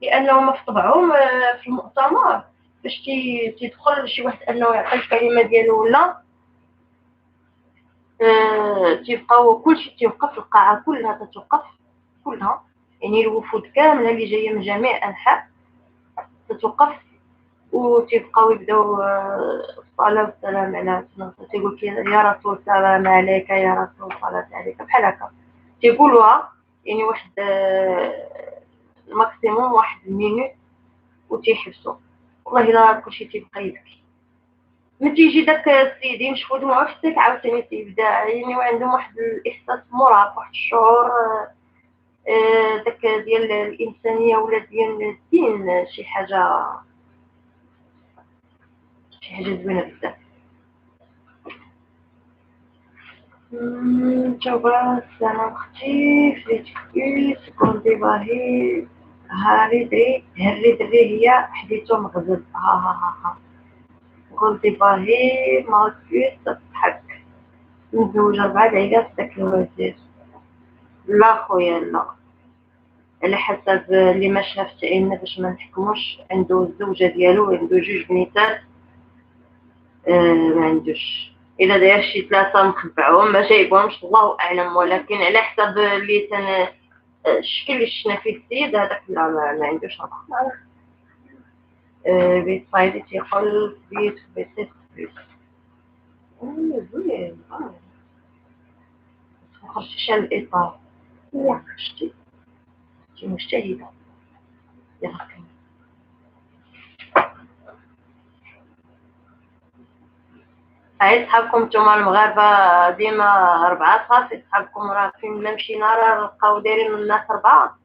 لانه ما في طبعهم في المؤتمر باش تيدخل شي واحد انه يعطي الكلمه ديالو ولا تيبقاو كلشي تيوقف. القاعه كلها تتوقف كلها يعني الوفود كامله اللي جايه من جميع انحاء تتوقف وتيبقاو يبداو الصلاه والسلام على سيدنا. تيقول يا رسول سلام عليك يا رسول صلاه عليك بحال هكا تيقولوها يعني واحد ماكسيموم واحد المينوت وتيحبسوا. والله الا كلشي تيبقى يبكي. من تيجي داك السيدي نشوفو دموعو في السيف عاوتاني تيبدا يعني وعندهم واحد الاحساس مرهق واحد الشعور داك ديال الانسانيه ولا ديال الدين شي حاجه زوينه بزاف. جواب السلام اختي فليتك كويس كنتي باهي. هاري دري هي حديثو مغزل. ها كنتي باهي ما كويس تضحك. متزوجة 4 عائلات داك الوزير. لا خويا لا. على حسب اللي ما شافت عيننا باش ما نحكموش. عنده الزوجة ديالو وعنده 2 بنيتات. ما عندوش. الا داير شي 3 مخبعهم ما جايبهمش الله اعلم ولكن على حسب اللي الشكل اللي شفنا فيه السيد هذاك لا ما عندوش هذا. بيت صايدي تيقول بيت زوين. ما خرجتش على الاطار. شتي مجتهدة. يلا كمل. عايز صحابكم نتوما المغاربة ديما 4 صافي، صحابكم راه فين ما مشينا راه نلقاو دايرين من الناس 4،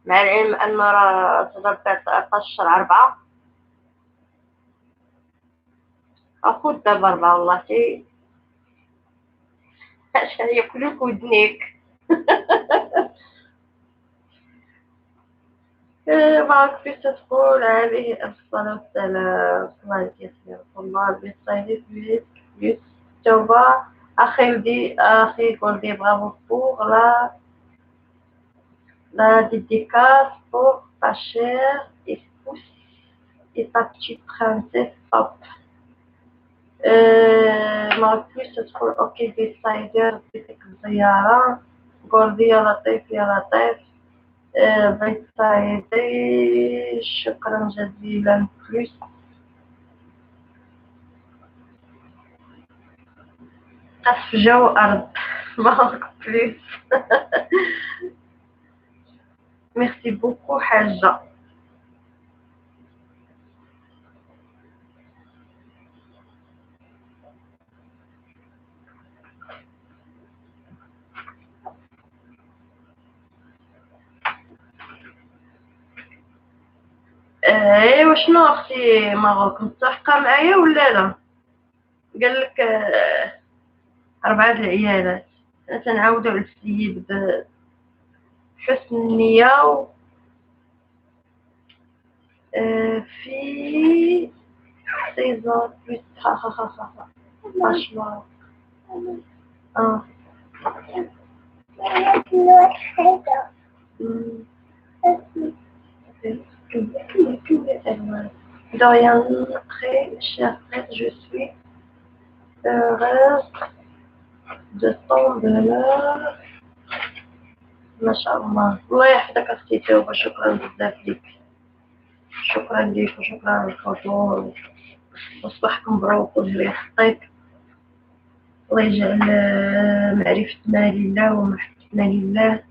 مع العلم أن راه تقدر 13/4 أخذ دابا 4 والله تي عشان ياكلوك ودنيك. معك في تقول عليه الصلاة والسلام. الله يسلمك والله بالصيف plus توبة. أخي يقول دي bravo pour la dédicace pour ta chère épouse et ta petite princesse hop. معك في تقول أوكي بيسايدر بيتك الزيارة. قول يا لطيف يا لطيف. بيسايدي شكرا جزيلا plus. قصف جو أرض. معك بليز. ميرسي بوكو حاجة. ايوا شنو اختي ماروك متفقة معايا ولا لا؟ قالك 4 العيالات. تنعاودو على السيد بحسن النية في سيزون بليس franchement. اه de rien, très cher frère, je suis heureuse de ton bonheur. ما شاء الله. الله يحفظك اختي توبة. شكرا بزاف ليك. شكرا ليك وشكرا على الحضور وصباحكم مبروك وجهي يحطيك. الله يجعل معرفتنا لله ومحبتنا لله.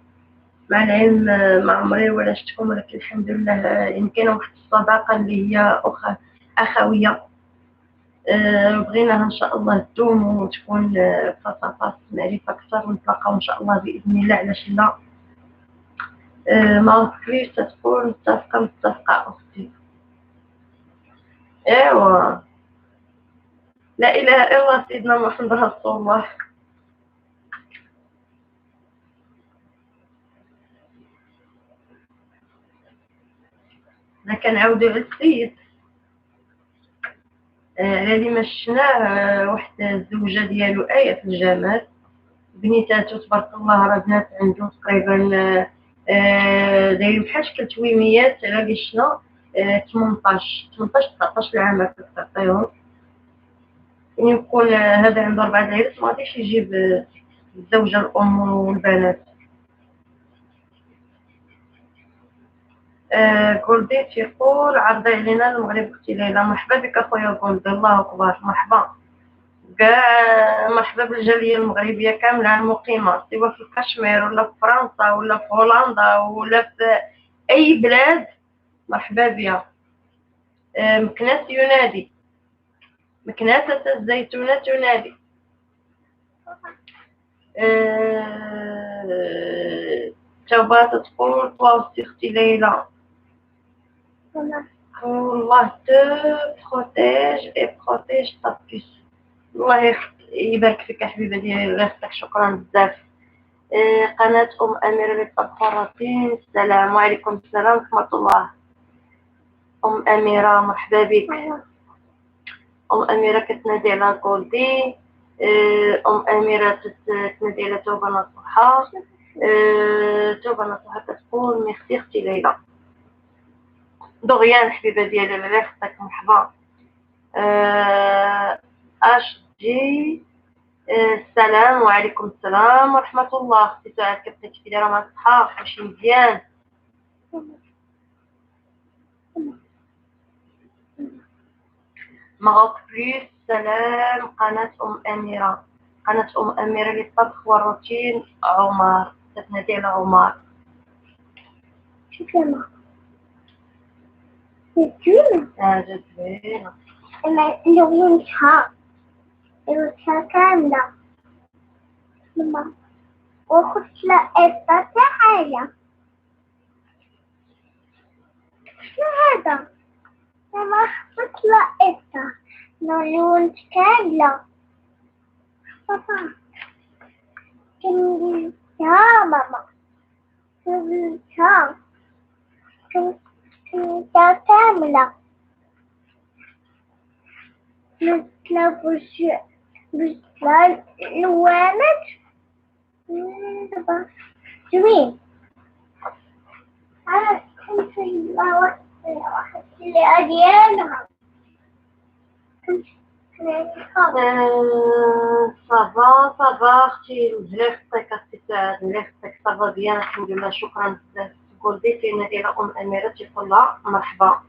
مع العلم ما عمري ولا شفتكم، ولكن الحمد لله يعني كاينه واحد الصداقه اللي هي اخويه. بغيناها ان شاء الله تدوم وتكون فاس معرفه اكثر ونتلاقاو ان شاء الله باذن الله. علاش لا؟ ما كليش تكون متفقه اختي. ايوا لا اله الا الله سيدنا محمد رسول الله. انا كنعاودو على السيد على اللي مشناه. واحد الزوجه ديالو ايه في الجمال، بنيتاتو تبارك الله راه بنات عنده تقريبا دايرين بحال شكل تويميات على قشنا 18 19 عام هكا تعطيهم. يعني يكون هذا عنده 4 عائلات ما غاديش يجيب الزوجه الام والبنات. قلدي تيقول عرضي علينا المغرب اختي ليلى. مرحبا بك اخويا قلدي. الله اكبر مرحبا كاع. مرحبا بالجاليه المغربيه كامله المقيمه سواء في الكشمير ولا في فرنسا ولا في هولندا ولا في اي بلاد. مرحبا بها. مكناس ينادي، مكناسة الزيتونة تنادي. توبة تقول toi اختي ليلى. الله te protège et protège ta puce. الله يبارك فيك يا حبيبه ديالي. الله يخليك. شكرا بزاف. قناة أميرة للطبخراتين. السلام عليكم. السلام ورحمة الله. أميرة مرحبا بك. أميرة كتنادي على كولدي. أميرة تنادي على توبة نصوحة. توبة نصوحة كتقول ميرسي اختي ليلى. دغيان حبيبة ديالي الله يخليك مرحبا. اش جي. السلام وعليكم السلام ورحمة الله. اختي سعاد كيف دايرة مع الصحاب؟ ماشي مزيان؟ مغوك بليس. سلام قناة أميرة. قناة أميرة للطبخ والروتين عمر. تتنادي على عمر. شوف لما الجنة حاجة زوينة. لو ينشا كاملة لما وخش لقيتها حاجة شو هذا لما خش لقيتها لو كاملة بابا كنتها ماما كنتها كنتها كاملة مثل بشلال الوانت جميل أنا كنت واحد اللي أديانها صافا اختي مزلي خطيك اختي سعاد مزلي خطيك صافا بيان الحمد لله شكرا بزاف. قلتي تينادي على أميرة تيقول لها مرحبا.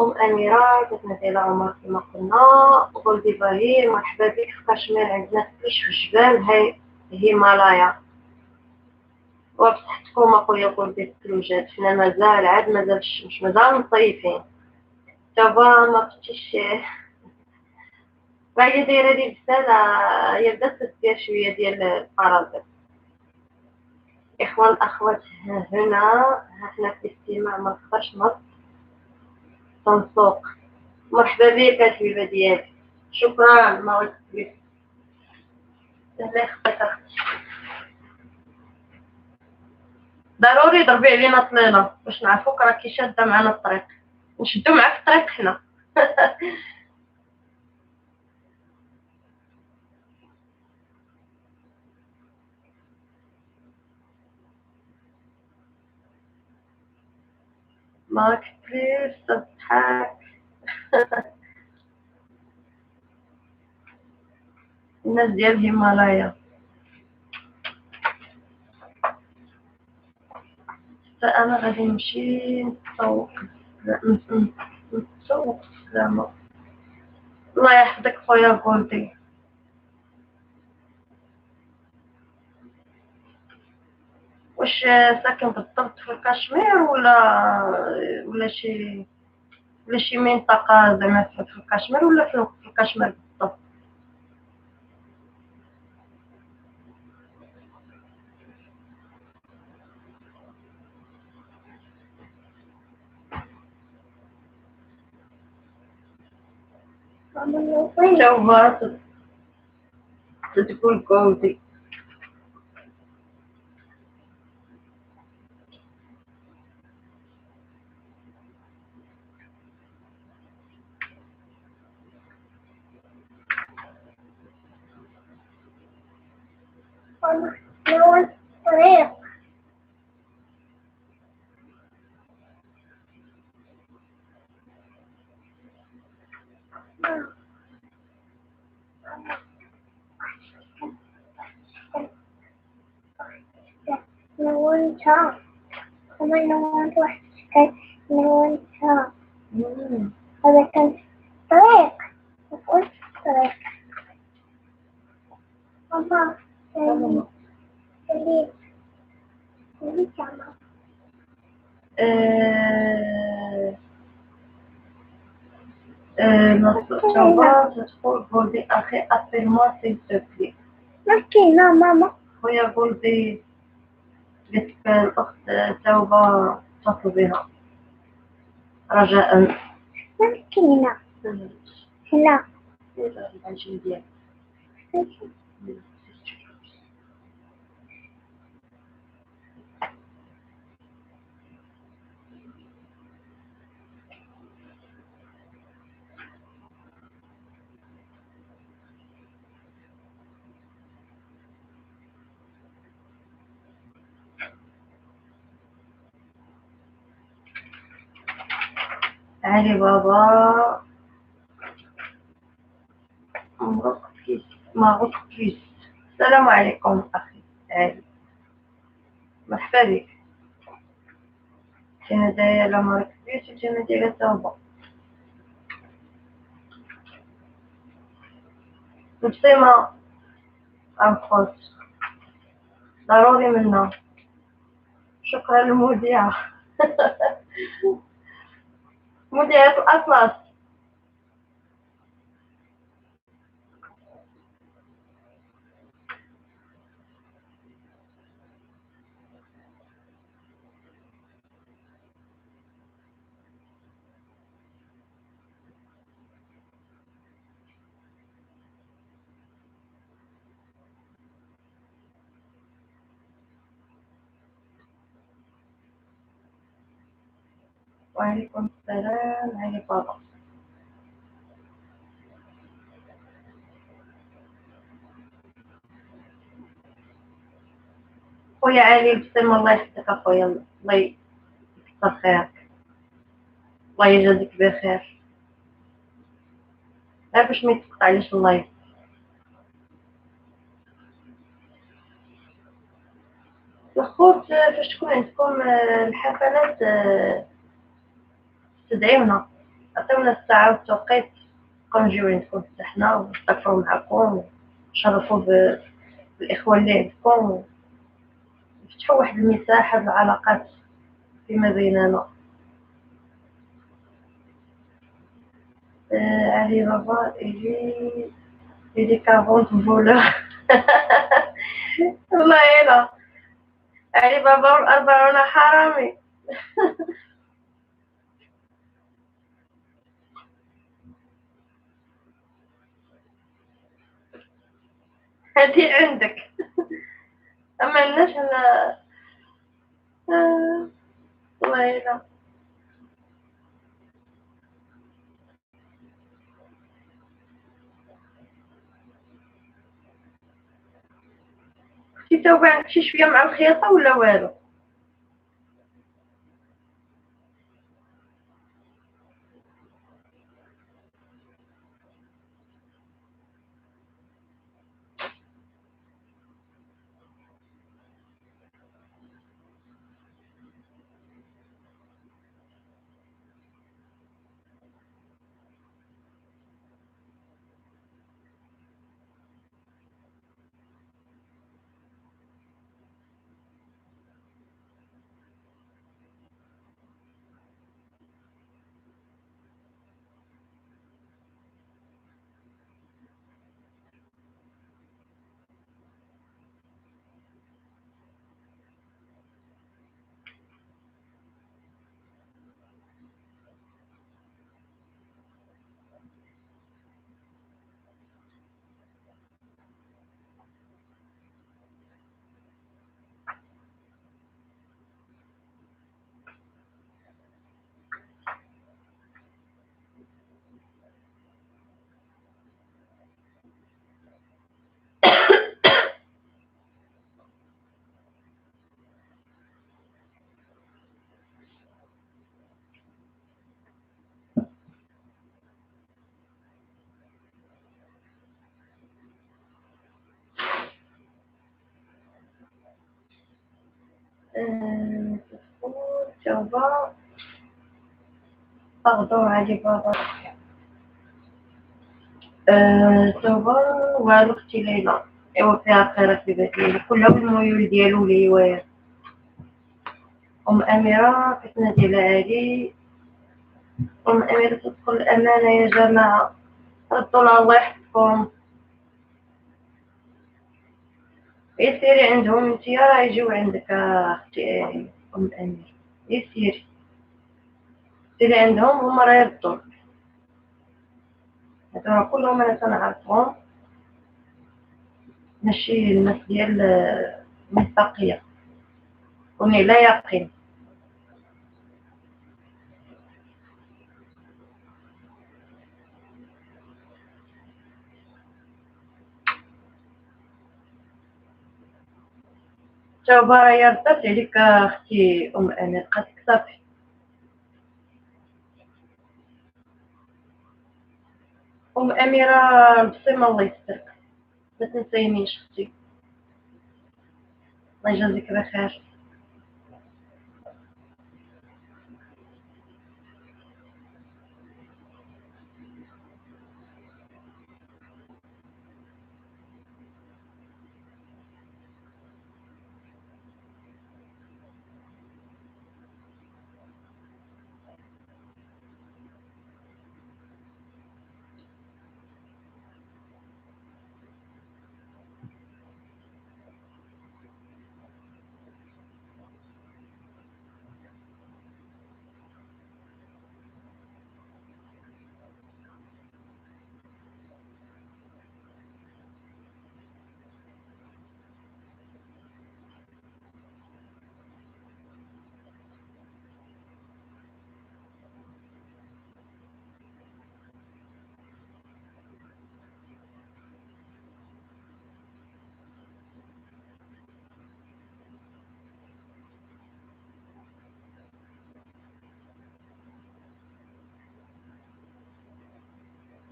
أميرة كتنادي على عمر كما قلنا. قلتي باهي مرحبا بك في كشمير عندنا كلش في الجبال هاي هيمالايا وبصحتكم اخويا. قلتي الثلوجات حنا مازال الشمس مازال مصيفين دابا ما فتيش باقي دايره لي بزاف. هي بدات تدير شويه ديال القراصات. اخوان الاخوات هنا حنا في الاستماع ما نقدرش نهضر تنسوق. مرحبا بك الحبيبه ديالي شكرا ما وليت الله يخطيك اختي. ضروري ضربي علينا طليله باش نعرفوك راكي شاده معنا الطريق نشدو معاك الطريق حنا. ماك بليز تضحك. الناس ديال الهيمالايا فانا غادي نمشي نتسوق السلامة. الله يحفظك خويا بولدي. واش ساكن بالضبط في الكشمير ولا شي منطقة زعما في الكشمير ولا في الكشمير بالضبط؟ توها تقول كودي. طريق نونتا كمان نونت واحد كان نونتا هذا كان طريق وقلت طريق ماما اللي جامعة تدخل بولدي اخي ابل موا سيل تبلي. مسكينة ماما خويا بولدي قلت الاخت توبة اتصل بها رجاء. مسكينة لا علي بابا مبروك كيس. السلام عليكم اخي علي مرحبا بك. كنا دايره لما كبيس وكنا دايره توبه بسيمه الخوت ضروري منا. شكرا للمذيعة. مذيعة الأطلس. وعليكم السلام علي بابا. خويا علي بسم الله يحفظك اخويا، الله يكثر خيرك، الله يجازيك بخير. غير باش ما يتقطعليش اللايف. الخوت فاش تكون عندكم الحفلات تدعيونا، عطيونا الساعة والتوقيت نجيو عندكم حتى حنا ونتفاعلوا معكم ونشرفوا بالإخوة اللي عندكم ونفتحوا واحد المساحة للعلاقات فيما بيننا. علي بابا يجي 40 فولور. والله يلا علي بابا والأربعون حرامي. هذه عندك. أما الناس أنا والله يلا. كنتي توبة عندك شي شوية مع الخياطة ولا والو؟ توبة باردون علي بابا. توبة والو اختي ليلى. ايوا فيها خير في بيت ليلى كلها بالميول ديالو لي. أميرة كتنادي لعلي. أميرة تدخل الأمانة يا جماعة، ردوا الله يحفظكم. يسيري عندهم انتي راه يجيو عندك اختي أميرة. يسيري سيري عندهم هما راه يردوا. هادو راه كلهم أنا تنعرفهم، ماشي الناس ديال المصداقية. كوني لا يقين. توبة راه ردات عليك اختي أميرة، قالتلك صافي. أميرة بسم الله يسترك، ما تنسينيش اختي، الله يجازيك بخير.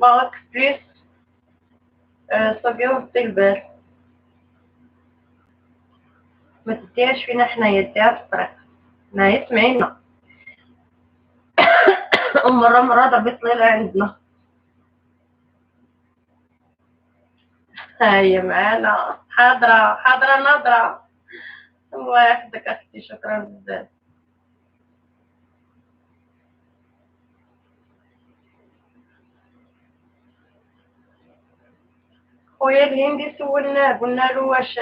ماك بليس صافي ودي البال، ما تديهاش فينا حنايا، ديها في الطريق حنايا سمعينا. مرة ضربت ليلة عندنا، ها هي معانا حاضرة حاضرة ناضرة. الله يحفظك اختي، شكرا بزاف. خويا الهندي سولناه قلنا له واش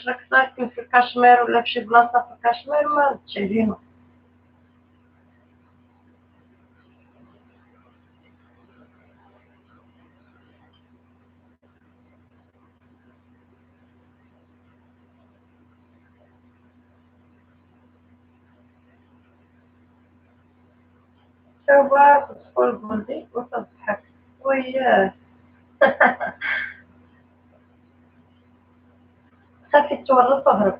راك ساكن في الكشمير ولا في شي بلاصة في الكشمير، ما ردش علينا. توبا تدخل بولدي وتضحك وياه. خافي تورط تهرب.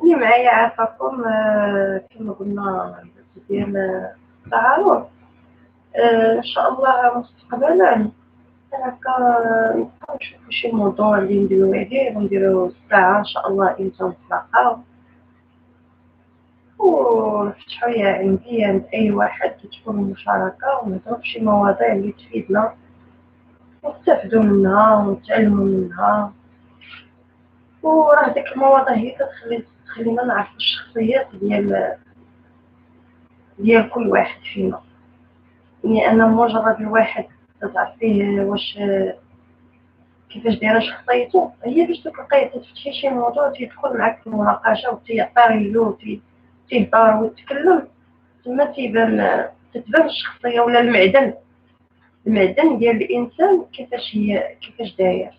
اللي معايا عافاكم كما قلنا ديال التعارف. ان شاء الله مستقبلا هكا نبقاو نشوفو شي موضوع اللي نديرو عليه ونديرو ساعة ان شاء الله امتى نتلاقاو ونفتحو عندي عند اي واحد تكون المشاركة ونهضرو فشي مواضيع اللي تفيدنا ونستافدو منها ونتعلمو منها. وراه ديك المواضيع هي تخلينا نعرفو الشخصيات ديال كل واحد فينا. يعني أنا مجرد الواحد تعرف فيه واش كيفاش دايره شخصيته، هي باش تلقاي تفتحي شي موضوع تيدخل معاك في المناقشه وتيعطي له تيهضر ويتكلم، تما تتبان الشخصيه ولا المعدن ديال الانسان كيفاش داير.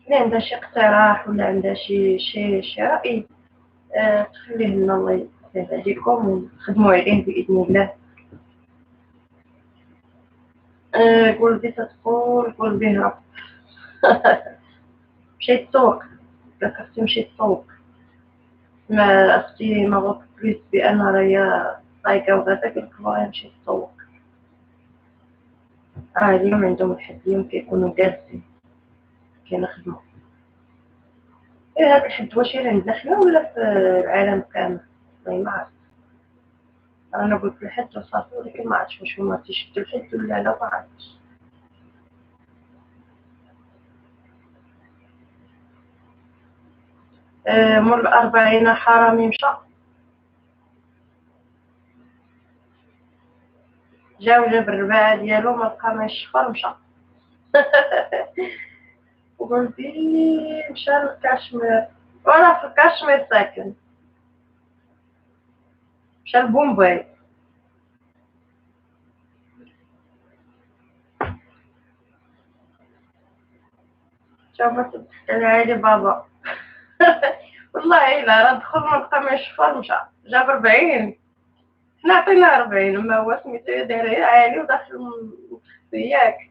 اللي عندها شي اقتراح ولا عندها شي راي تخليه لنا، الله يسهل عليكم ونخدموا عليه باذن الله. قلبي تدخل قلبي هرب. مشيت السوق، ذكرتي مشيت السوق. ما اختي ما غطيت بان راهي طايقه وغدا قلت لها نمشي نسوق. اليوم عندهم الحد، اليوم كيكونوا جالسين كينخدموا. هذا الحد واش غير عندنا حنا ولا في العالم كامل؟ والله ما عرفت. انا قلت الحد وصافي، ولكن ما عرفتش واش هما تيشدوا الحد ولا لا، ما عرفتش. مول الأربعين حرامي مشى، جاب الرباعة ديالو ما لقى ما يشفر مشى. وقلبي مشى للكاشمير، وانا في الكاشمير ساكن، مشى لبومباي. شافت تضحك على بابا. والله إلا راه دخل ما لقى ما يشفر مشى، جاب 40. حنا عطينا 40، اما هو سميتو داير عالي وداخل ياك.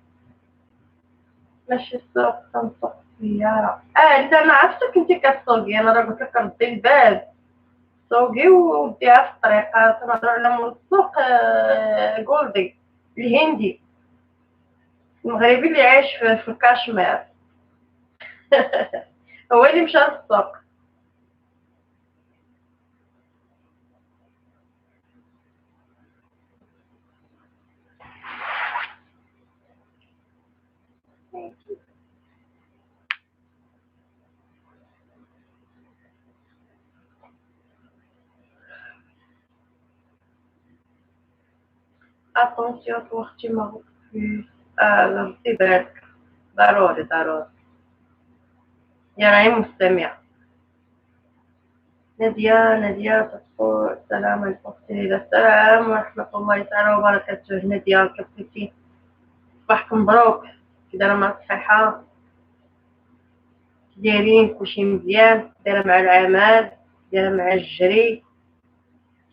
ماشي السوق، تنسوق السيارة. انت انا عرفتك كنتي كتسوقي، انا راه قلت لك ردي الباب سوقي وديها في الطريق. تنهضرو على مول السوق جولدي الهندي المغربي اللي عايش في الكاشمير. هو اللي مشى للسوق. اتونسيون اختي ما غوتش. ردي بالك، ضروري ضروري. يا راهي مستمعة. نادية تقول السلام عليكم أختي. السلام ورحمة الله تعالى وبركاته. نادية كيف كنتي؟ صباحك مبروك. كي دايرة مع الصحة؟ دايرين كلشي مزيان؟ دايرة مع العمل؟ دايرة مع الجري؟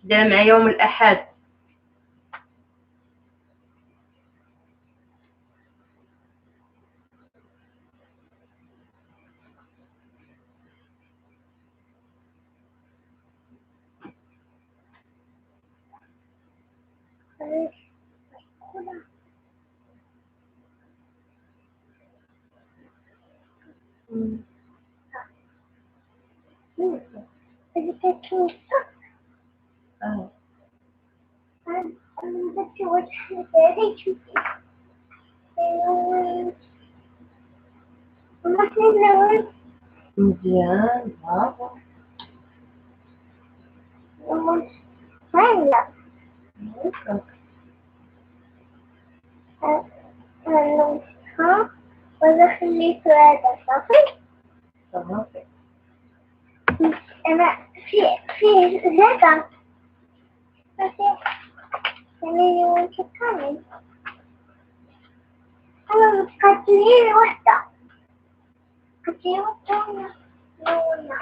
دايرة مع يوم الأحد؟ آه. مزيان برافو. هلا ها ولا خليته هذا صافي. صافي. أنا في زكاة صافي. يعني وانت كامل أنا قتلي واحدة قتلي واحدة لونا.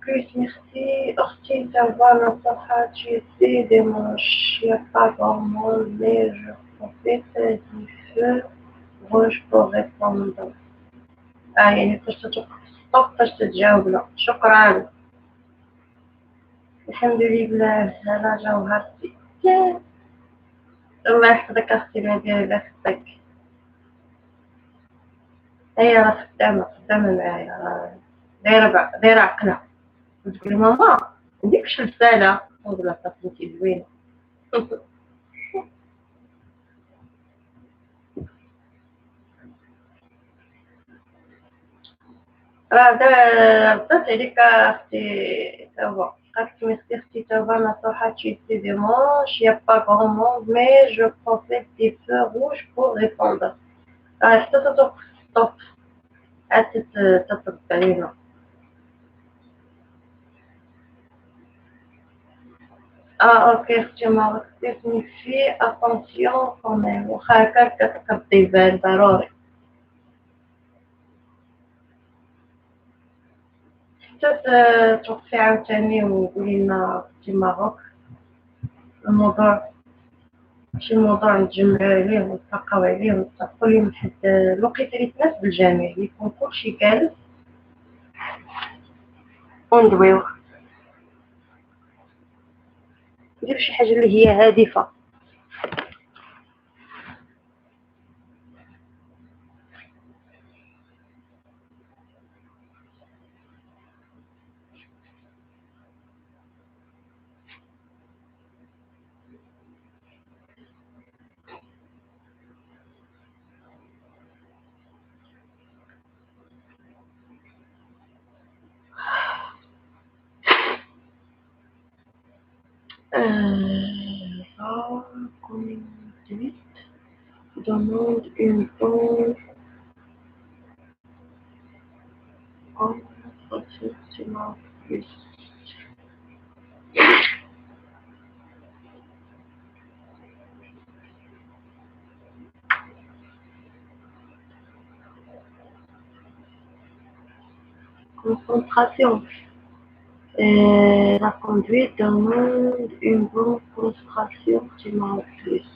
بقيت أختي تبع صفحات جديد ديماش pas vraiment mais je profite du feu rouge pour répondre. يعني فاش تتجاوب. لا شكرا. الحمد لله على جوهرتي. الله يحفظك أختي نادية. الله يحفظك. هي راه خدامة معايا. دايرة عقلة. تقول ماما عندكش رسالة ولا طفلتي زوينة. راه ردت عليك أختي توا. قالت لي أختي توا نصيحة décidément y a pas grand monde mais je profite des feux rouges pour répondre. حتى تطوق ستوب عاد تطلب علينا. اوكي اختي ما خصني في اتونسيون كوميم واخا هكاك كتقضي بال ضروري. حتى توقفي عاوتاني وقولي لنا في ماروك الموضوع شي موضوع نتجمعوا عليه ونتلاقاو عليه ونتفقوا اليوم حد الوقيته اللي تناسب الجميع اللي يكون كلشي جالس وندويو. ندير شي حاجه اللي هي هادفه. conduite demande une bonne concentration plus. Concentration. La conduite demande une bonne concentration plus.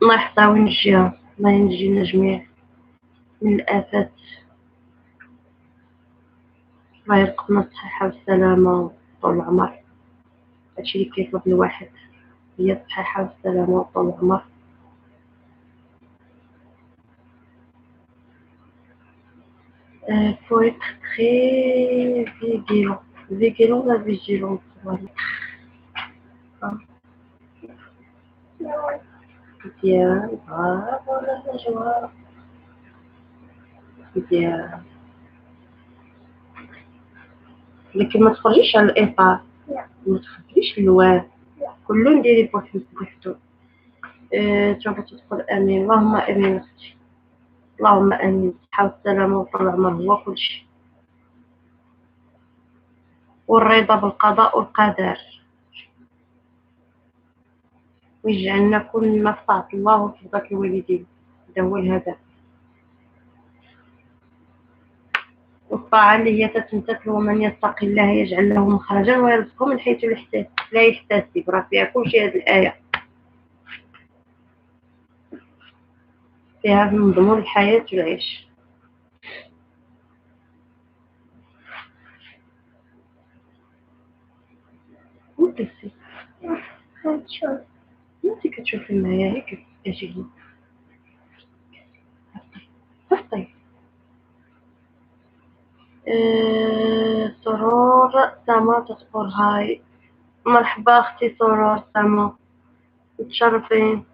الله يحفظها وينجيها. الله ينجينا جميع. من الآفات. الله يرزقنا الصحة والسلامة طول العمر. هادشي اللي كيطلب الواحد هي الصحة والسلامة وطول العمر. faut être très vigilant. Vigilant la vigilance, voilà. Ah, bien, bravo la joie. Bien. لكن ما تخرجيش على الإطار، ما تخرجيش اللوان، كلو نديري بوحدو. تبغي تدخل آمين، اللهم آمين أختي، اللهم آمين. الصحة والسلامة وطول العمر هو كلشي، والرضا بالقضاء والقدر، ويجعلنا كلنا في طاعة الله وفي رضا الوالدين. هذا هو الهدف. والطاعة اللي هي تتمثل ومن يتق الله يجعل له مخرجا ويرزقه من حيث لا يحتسب. راه فيها كلشي هذه الآية، فيها من ضمن الحياة والعيش. وكسي هنشوف. انت كتشوفي معايا هيك اجي هفتي. سرور سما تذكر هاي. مرحبا اختي سرور سما، متشرفين.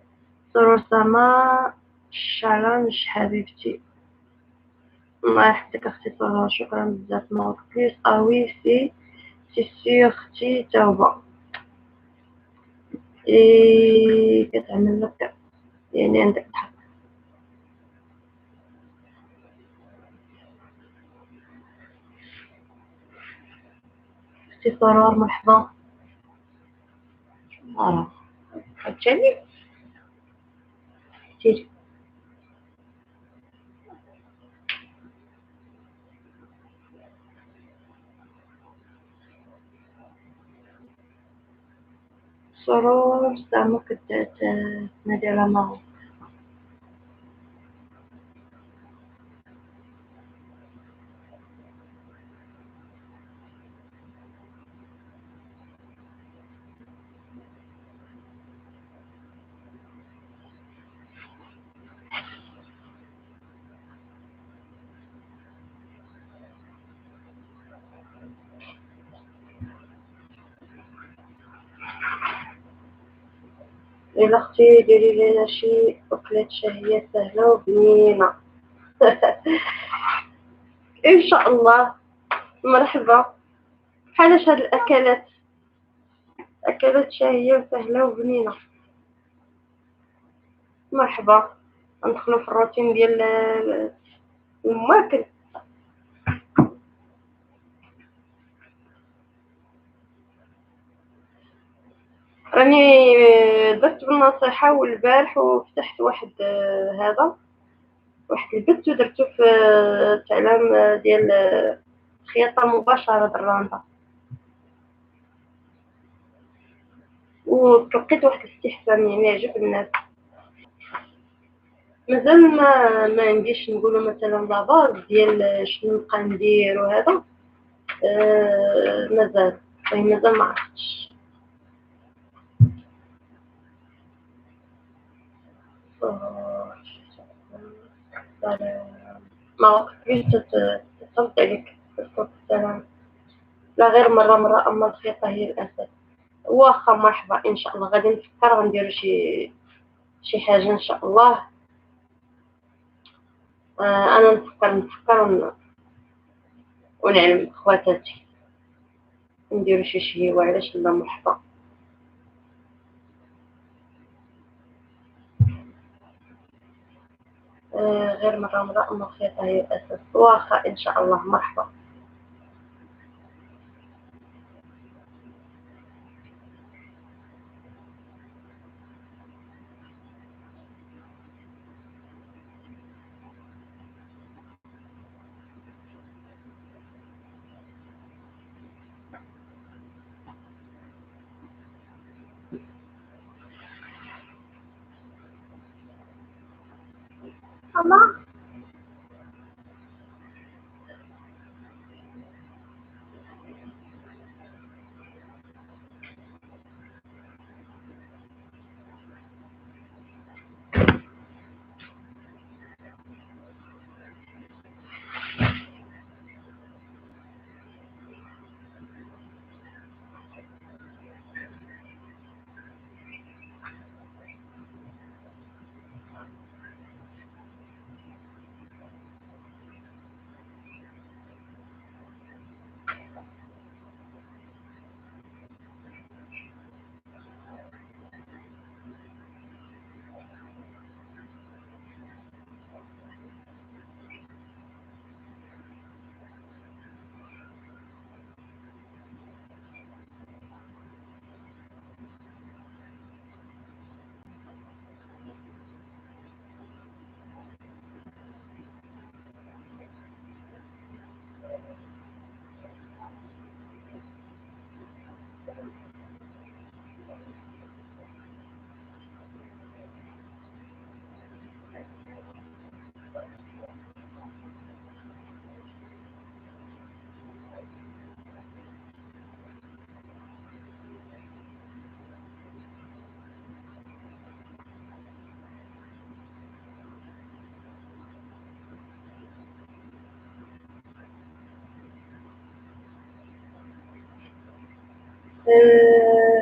سرور سما شالانج حبيبتي، الله يحفظك اختي سرور، شكرا بزاف. ما بليس اوي سي سي اختي توبة كتعمل لك، يعني عندك الحق. اختي سرور مرحبا. عجبني كتير. سرور زعما كتنادي على ماما. إلا اختي ديري لينا شي أكلات شهية سهلة وبنينة. إن شاء الله. مرحبا. بحالاش هاد الأكلات، أكلات شهية وسهلة وبنينة. مرحبا. ندخلو في الروتين ديال الماكل. راني درت بالنصيحة والبارح وفتحت واحد هذا واحد البث ودرتو في التعلام ديال الخياطة مباشرة بالراندا، وتلقيت واحد الاستحسان، يعني عجب الناس. مازال ما عنديش نقولوا مثلا لاباز ديال شنو نبقى ندير وهذا. مازال ما عرفتش. ما وقفتش تتصلت عليك السلام. لا غير مرة أما الخياطة هي الأساس. واخا مرحبا، إن شاء الله غادي نفكر غنديرو شي حاجة إن شاء الله. أنا نفكر ونعلم خواتاتي نديرو شي وعلاش لا. مرحبا. غير مرة أما الخياطة هي الأساس. واخا إن شاء الله. مرحبا. ماما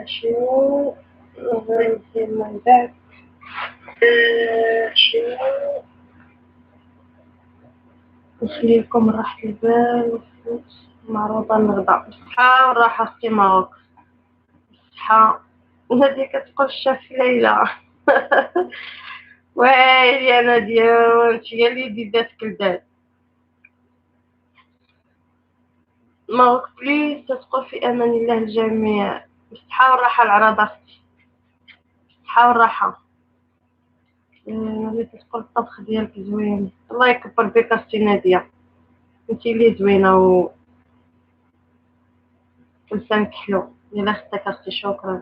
شنو نبغي ندير من بعد؟ شنو نخلي لكم راحة البال والفلوس معروضة الغدا بالصحة والراحة اختي ماروك بالصحة. نادية كتقول الشاف ليلى ويلي يا نادية انت هي اللي ديداتك لداد ماروك بليز تتقول في امان الله الجميع بالصحة والراحة العراض اختي بالصحة والراحة. اللي تتقول الطبخ ديالك زوين الله يكبر بك اختي نادية انتي اللي زوينة ولسانك حلو يلا اختك اختي شكرا.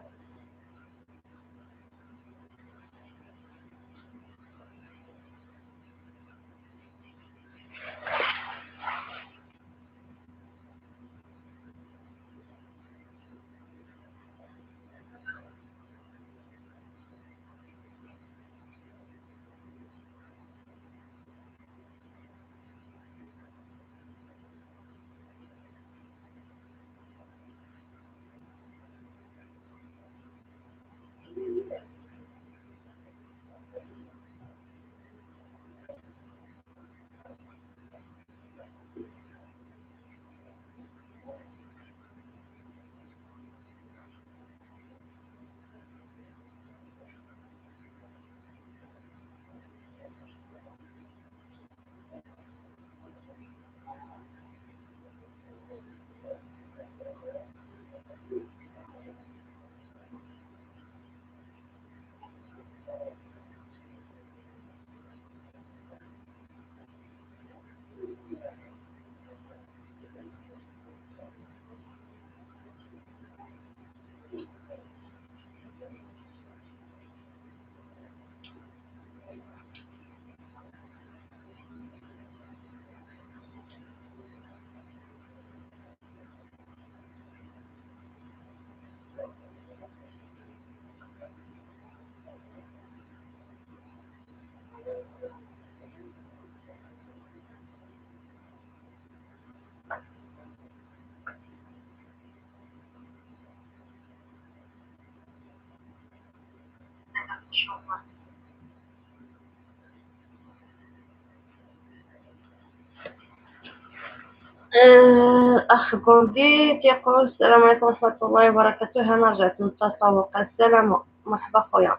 أخ جوردي يقول السلام عليكم ورحمة الله وبركاته. أنا رجعت من التسوق. السلام مرحبا خويا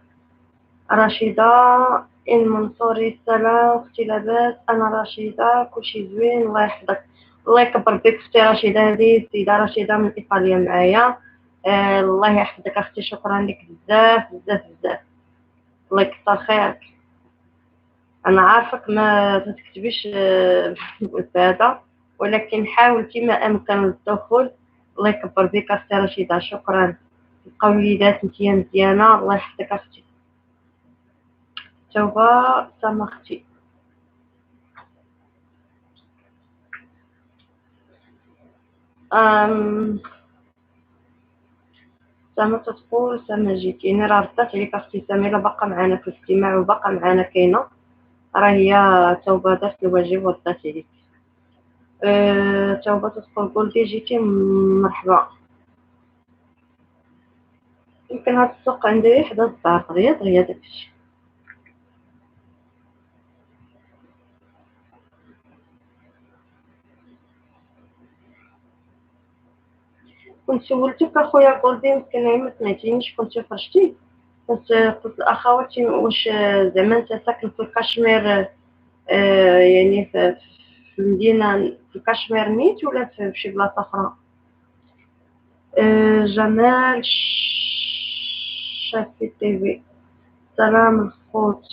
رشيدة المنصوري. السلام اختي لاباس؟ أنا رشيدة كلشي زوين الله يحفظك الله يكبر بك اختي رشيدة. هذه السيدة رشيدة من إيطاليا معايا. الله يحفظك اختي شكرا لك بزاف بزاف بزاف الله يكثر خيرك. انا عارفك ما تكتبيش هذا ولكن حاول كما امكن الدخول. الله يكبر بك اختي رشيدة شكرا. القوليدات انتي مزيانه الله يحفظك اختي. توبه سامختي سما تقول سما جيتيني راه ردات عليك اختي سميره باقا معنا في الاجتماع وباقا معنا كاينه راه هي توبه دارت الواجب وردات عليك. توبه تقول قلتي جيتي مرحبا. يمكن هاد السوق عندي حدا الدار دغيا داكشي. كنت سولتك اخويا قلتي يمكن ما سمعتينيش كنت خرجتي. كنت قلت لاخواتي واش زعما انت ساكن في الكشمير يعني في المدينه في الكشمير نيت ولا في شي بلاصه اخرى. جمال شافي تي في. سلام الخوت.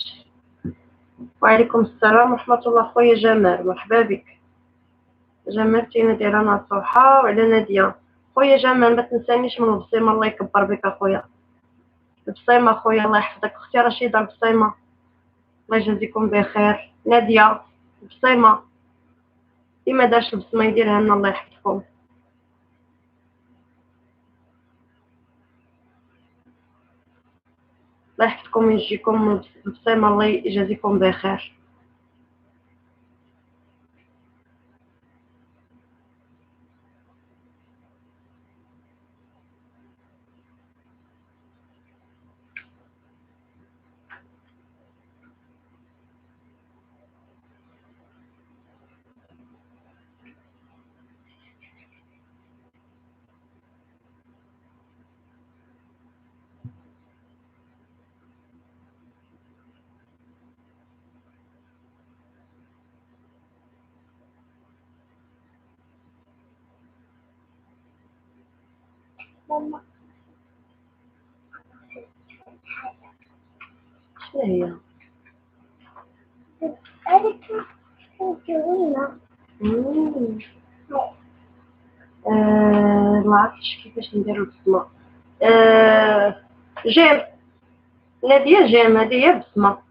وعليكم السلام ورحمه الله خويا جمال مرحبا بك. جمال تينا دايره نصوحه وعلى ناديه. خويا جمال ما تنسانيش من البصيمه الله يكبر بك اخويا. البصيمه خويا الله يحفظك. اختي رشيده البصيمه الله يجازيكم بخير. ناديه البصيمه اللي ما دارش البصمه يديرها لنا الله يحفظكم. الله يحفظكم ويجيكم البصيمه الله يجازيكم بخير. ماما شنو هي؟ قالت تقولنا ما عرفتش كيفاش نديرو البصمة. جيم، نادية جيم، هذه هي بصمة.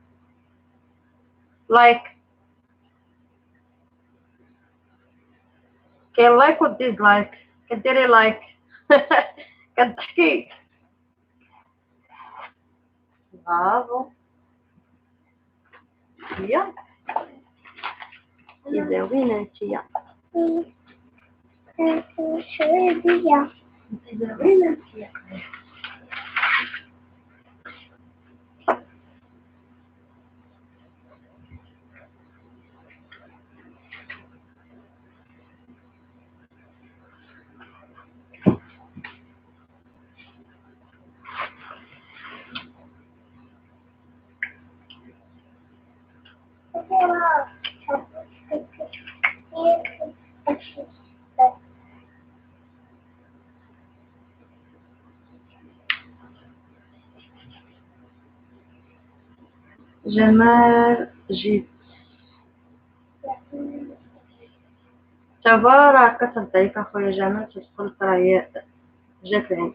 لايك، كاين لايك و ديزلايك. كديري لايك كتضحكي. برافو، هي زوينة انتيا. شوية زوينة انتيا. جمال جيت، تبارك كترضيك اخويا جمال، تدخل راهي جات لعين.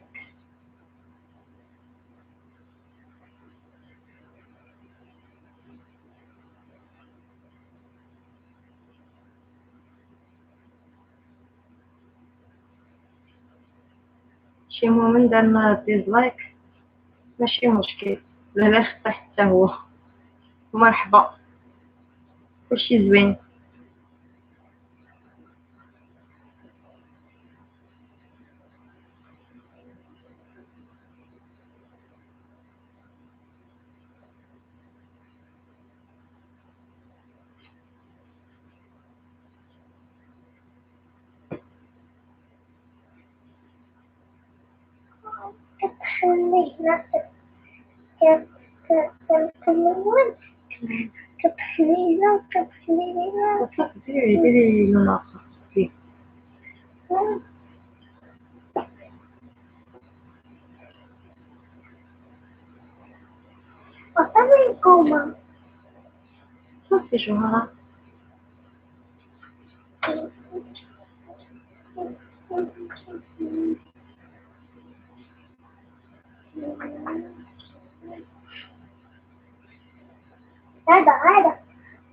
شي مؤمن دارنا ديزلايك، ماشي مشكل، لا خطا حتى هو. مرحبا، كلشي زوين. تخلي نفسك تتكلمون تتخلينا ديري لون اخر فيه. وصلي كوما صافي جوهرة. هذا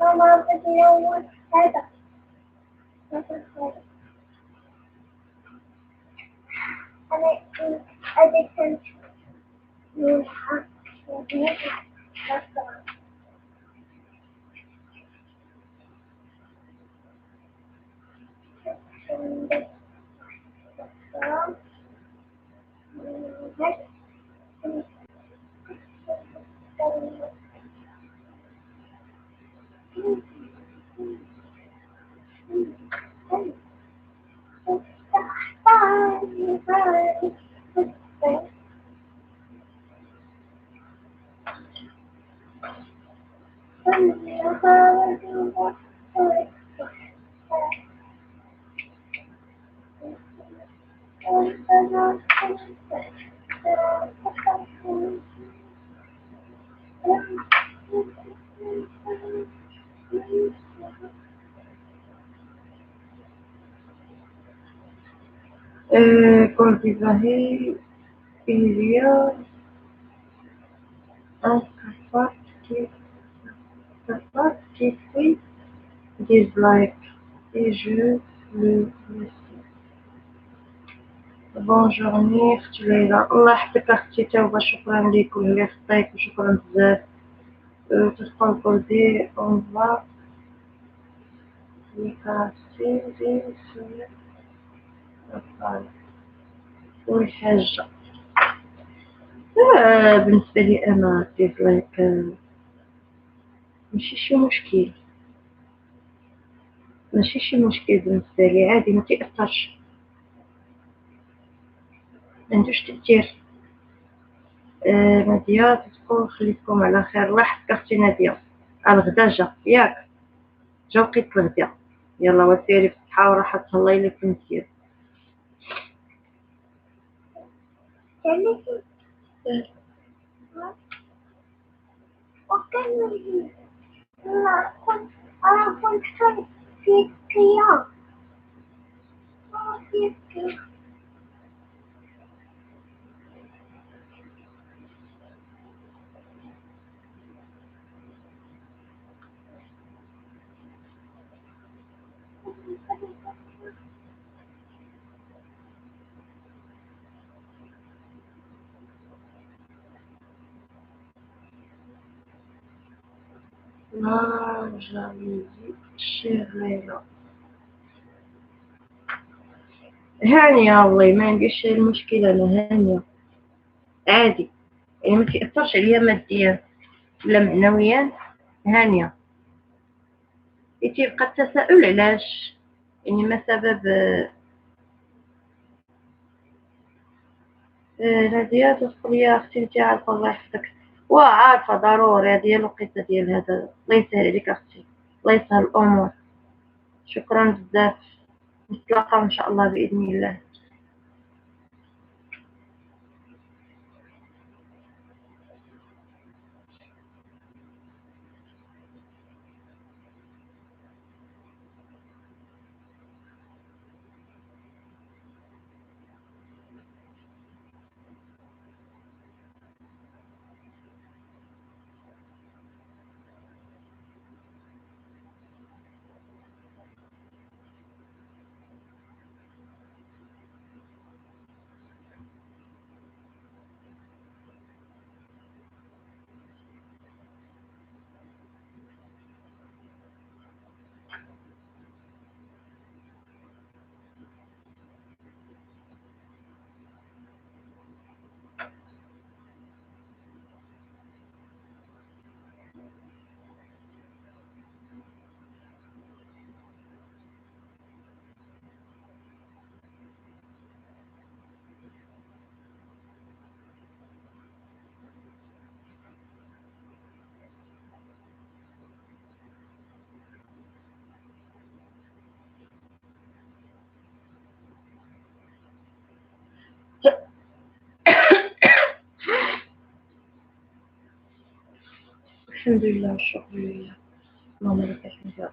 ماما بتلون هذا أنا أديت نلحق Cultivarer il y a un cafard qui fait dislike et je le laisse. بونجور اختي ليلى، الله يحفظك اختي توبه، شكرا ليكم اللي خطيك وشكرا بزاف. تدخل كوردي اون فا ليكاسي دي سوية والحاجة. بالنسبة لي أنا ديزلايك ماشي شي مشكل، ماشي شي مشكل بالنسبة لي، عادي ما تيأثرش، معندوش تأثير. نادية تدخل، خليكم على خير. الله يحفظك اختي نادية. الغدا جا ياك، جا وقيت الغدا، يلا وسيري بصحة وراحة الله إلا كنتي. جلسي وكمل. لا كنت أنا كنت في قيام في قيام. جميل شير ليلى. هانية والله ما عنديش المشكلة، أنا هانية عادي، يعني ما تأثرش عليا ماديا ولا معنويا. هانية تيبقى التساؤل علاش، يعني ما سبب هذه تدخل يا أختي انت عارفة الله يحفظك، وعارفة ضروري هذه الوقيته ديال هذا. الله يسهل عليك أختي، الله يسهل الأمور. شكرا بزاف، نتلاقاو إن شاء الله بإذن الله. الحمد لله والشكر لله، اللهم لك الحمد.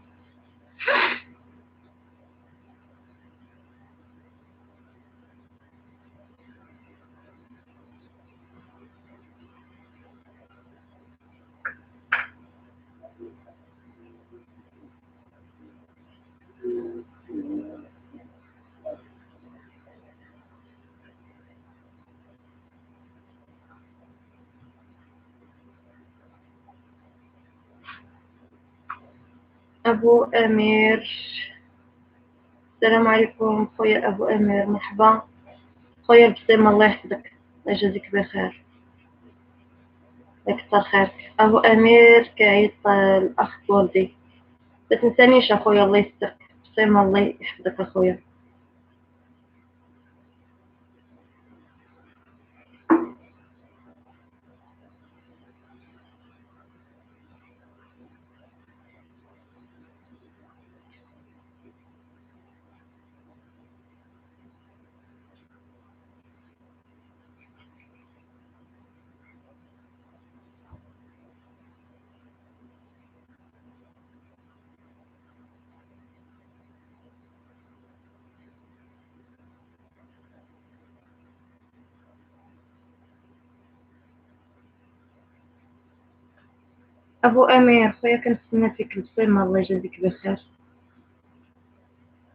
أبو أمير، السلام عليكم خويا أبو أمير، مرحبا خويا بسيمة، الله يحفظك، الله يجازيك بخير، الله يكثر خيرك. أبو أمير كعيط الأخ بولدي، ما تنسانيش أخويا، الله يسترك. بسيمة الله يحفظك أخويا. أبو أمير خويا كنتسنى فيك بسيمة، الله يجازيك بخير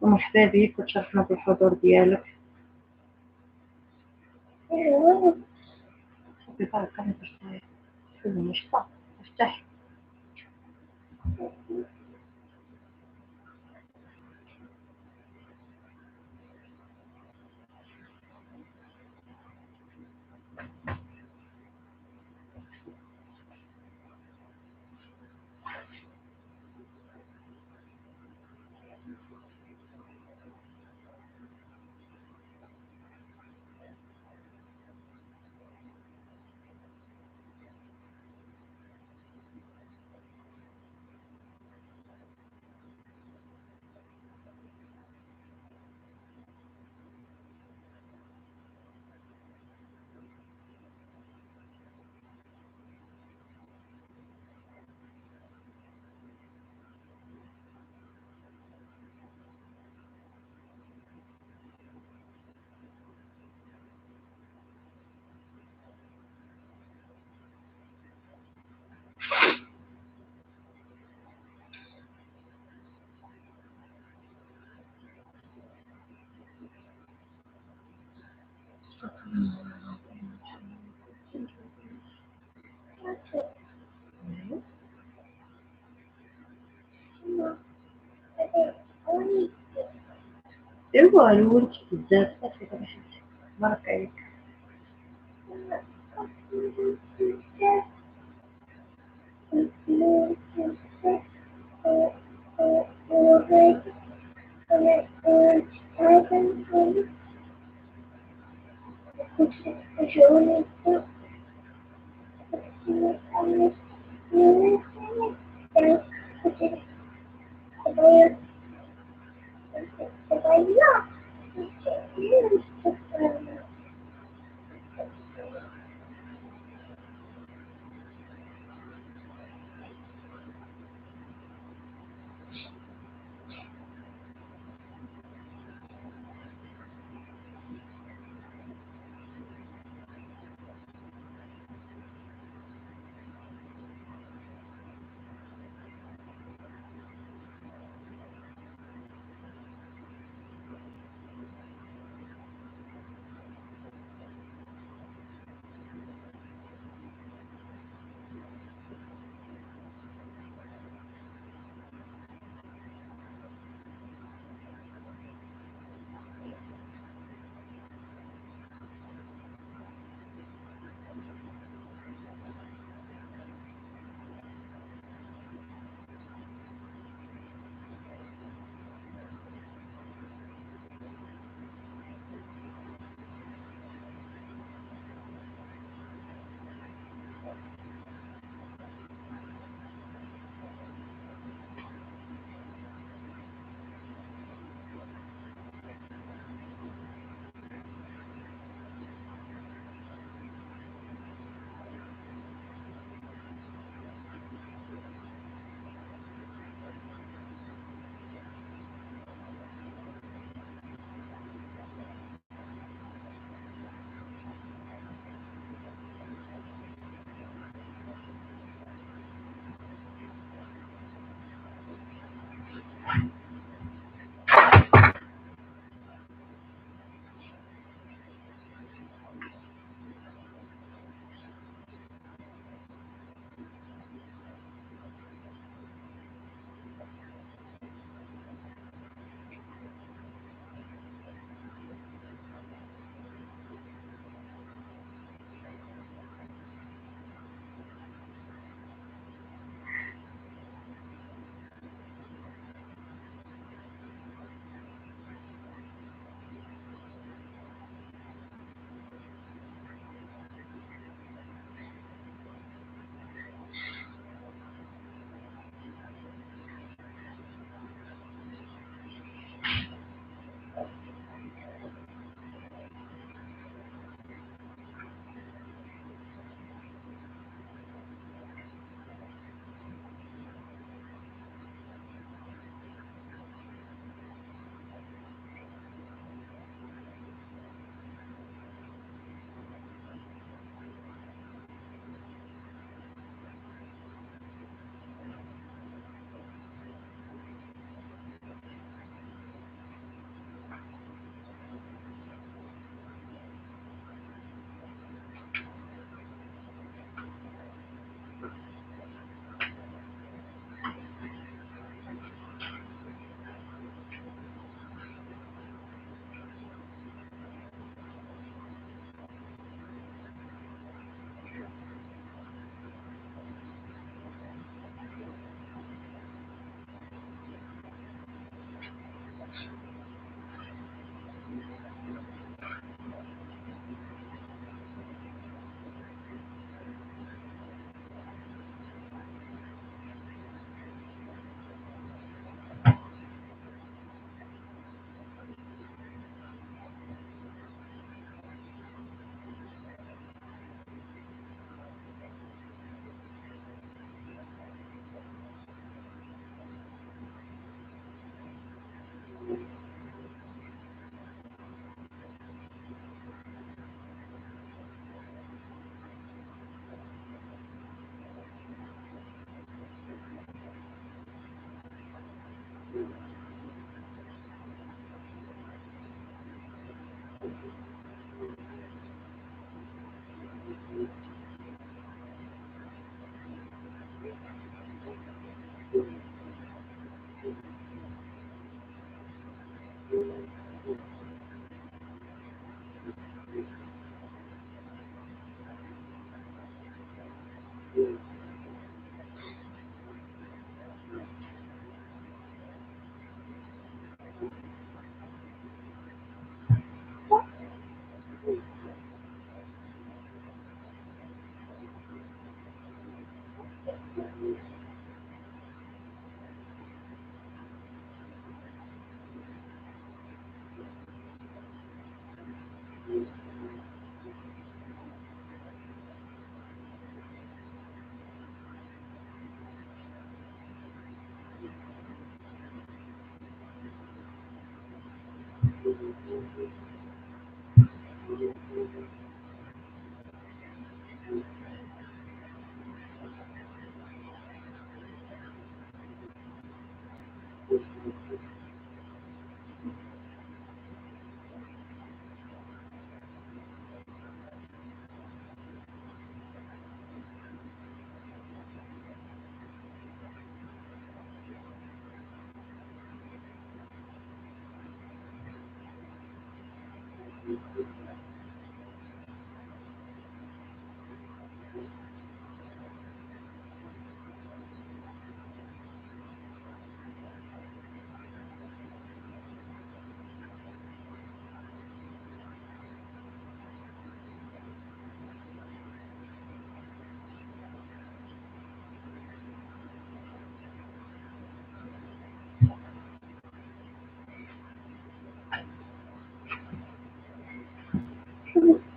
ومرحبا بك، وتشرفنا بالحضور ديالك. ببارك الله فيك. شنو المشطة افتح. ايوا الولد بزاف صافي دابا حبيت بارك عليك.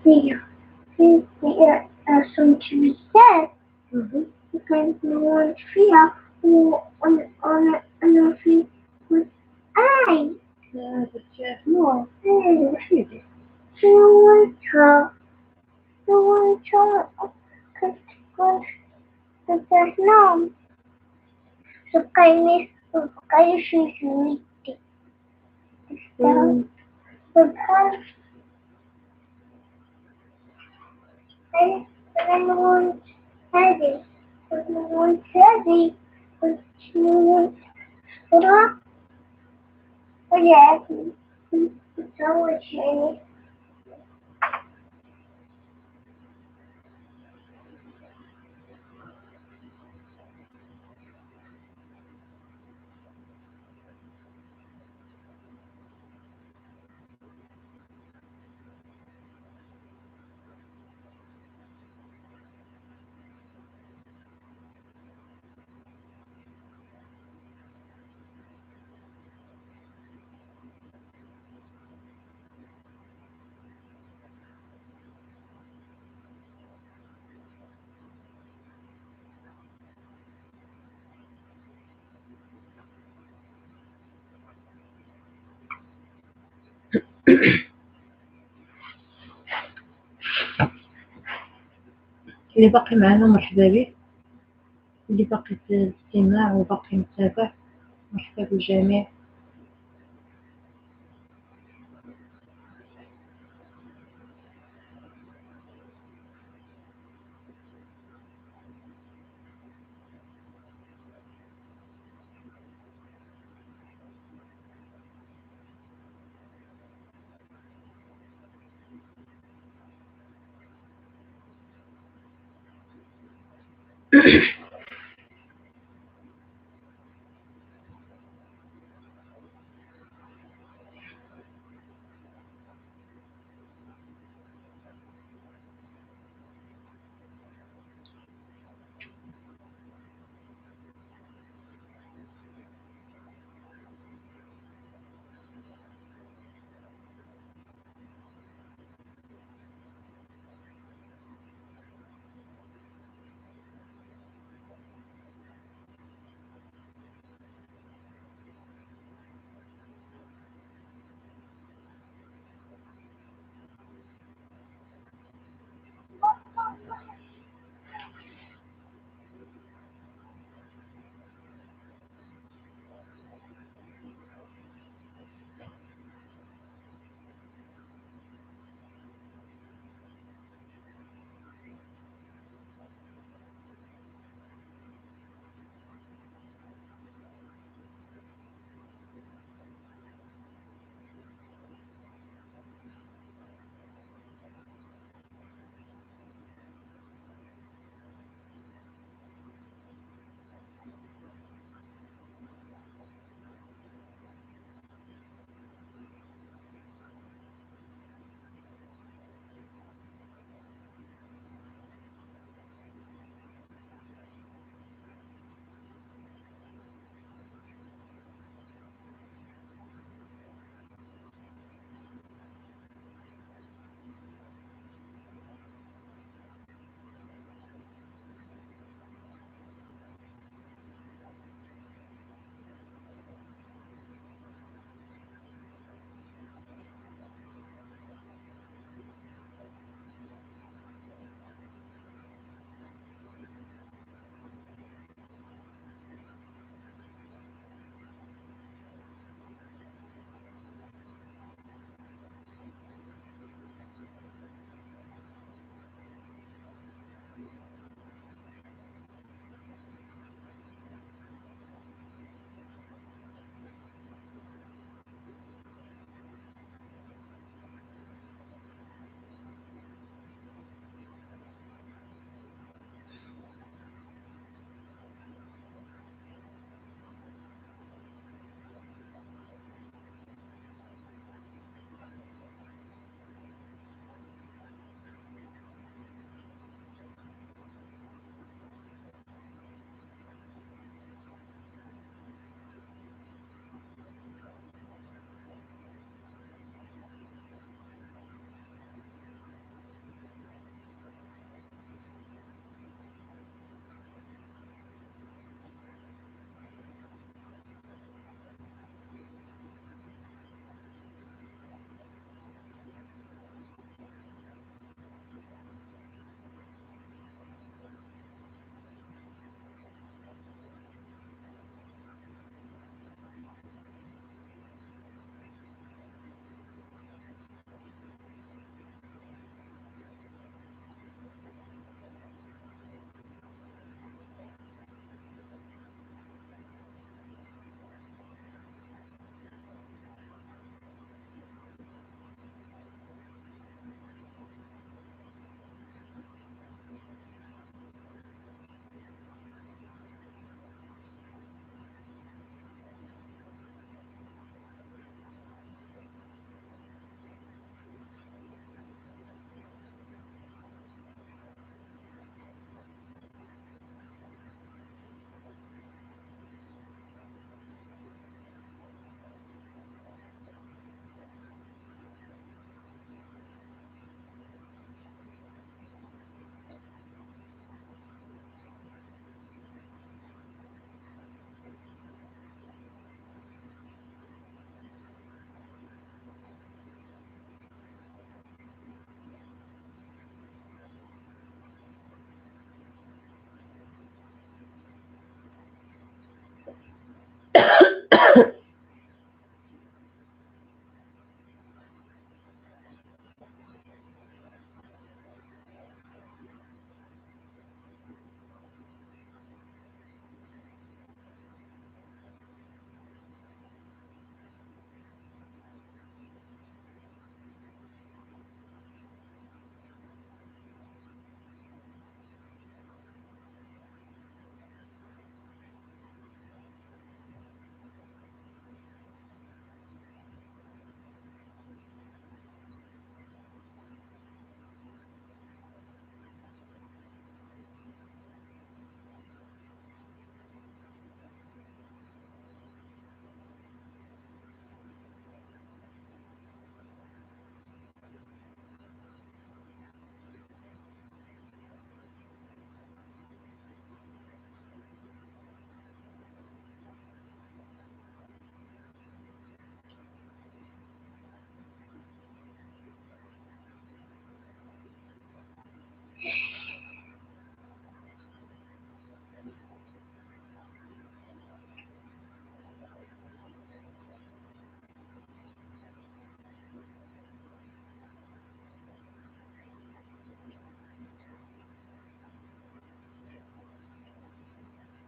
في صمت بزاف وكانت نموت فيها وأنا في آي شنو وحيدي نموتها كنت أنام بقيني شي سويتي سبحان أنا هذه هذه كنت راح رجعت سويت شيء اللي باقي معنا مرحبا به، اللي باقي في الاستماع وباقي متابع مرحبا بالجميع.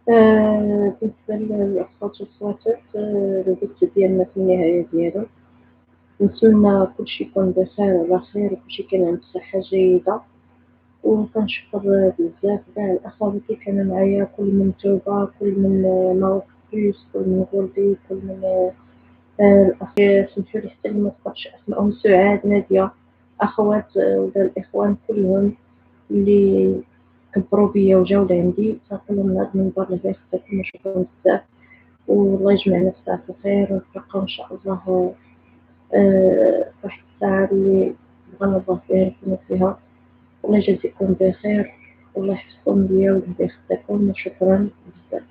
بالنسبة للأصوات والسواتر، البث ديالنا في النهاية ديالو نتمنى كلشي يكون بخير وعلى خير وكلشي كان عنده صحة جيدة، وكنشكر بزاف كاع الأخوات اللي كانوا معايا، كل من توبة، كل من ماوكليس، كل من غولبي، كل من الأخ سمحولي حتى اللي مذكرتش أسمائهم، سعاد، نادية، أخوات ولا الإخوان كلهم اللي كبروا بيا وجاو لعندي، كنقول لهم من هاد المنبر الله يخليكم وشكرا بزاف، والله يجمعنا في ساعة الخير ونتلاقاو إن شاء الله واحد الساعة اللي بغانا الله فيها نكونو فيها. الله يجازيكم بخير والله يحفظكم ليا ويهدي خداكم وشكرا بزاف.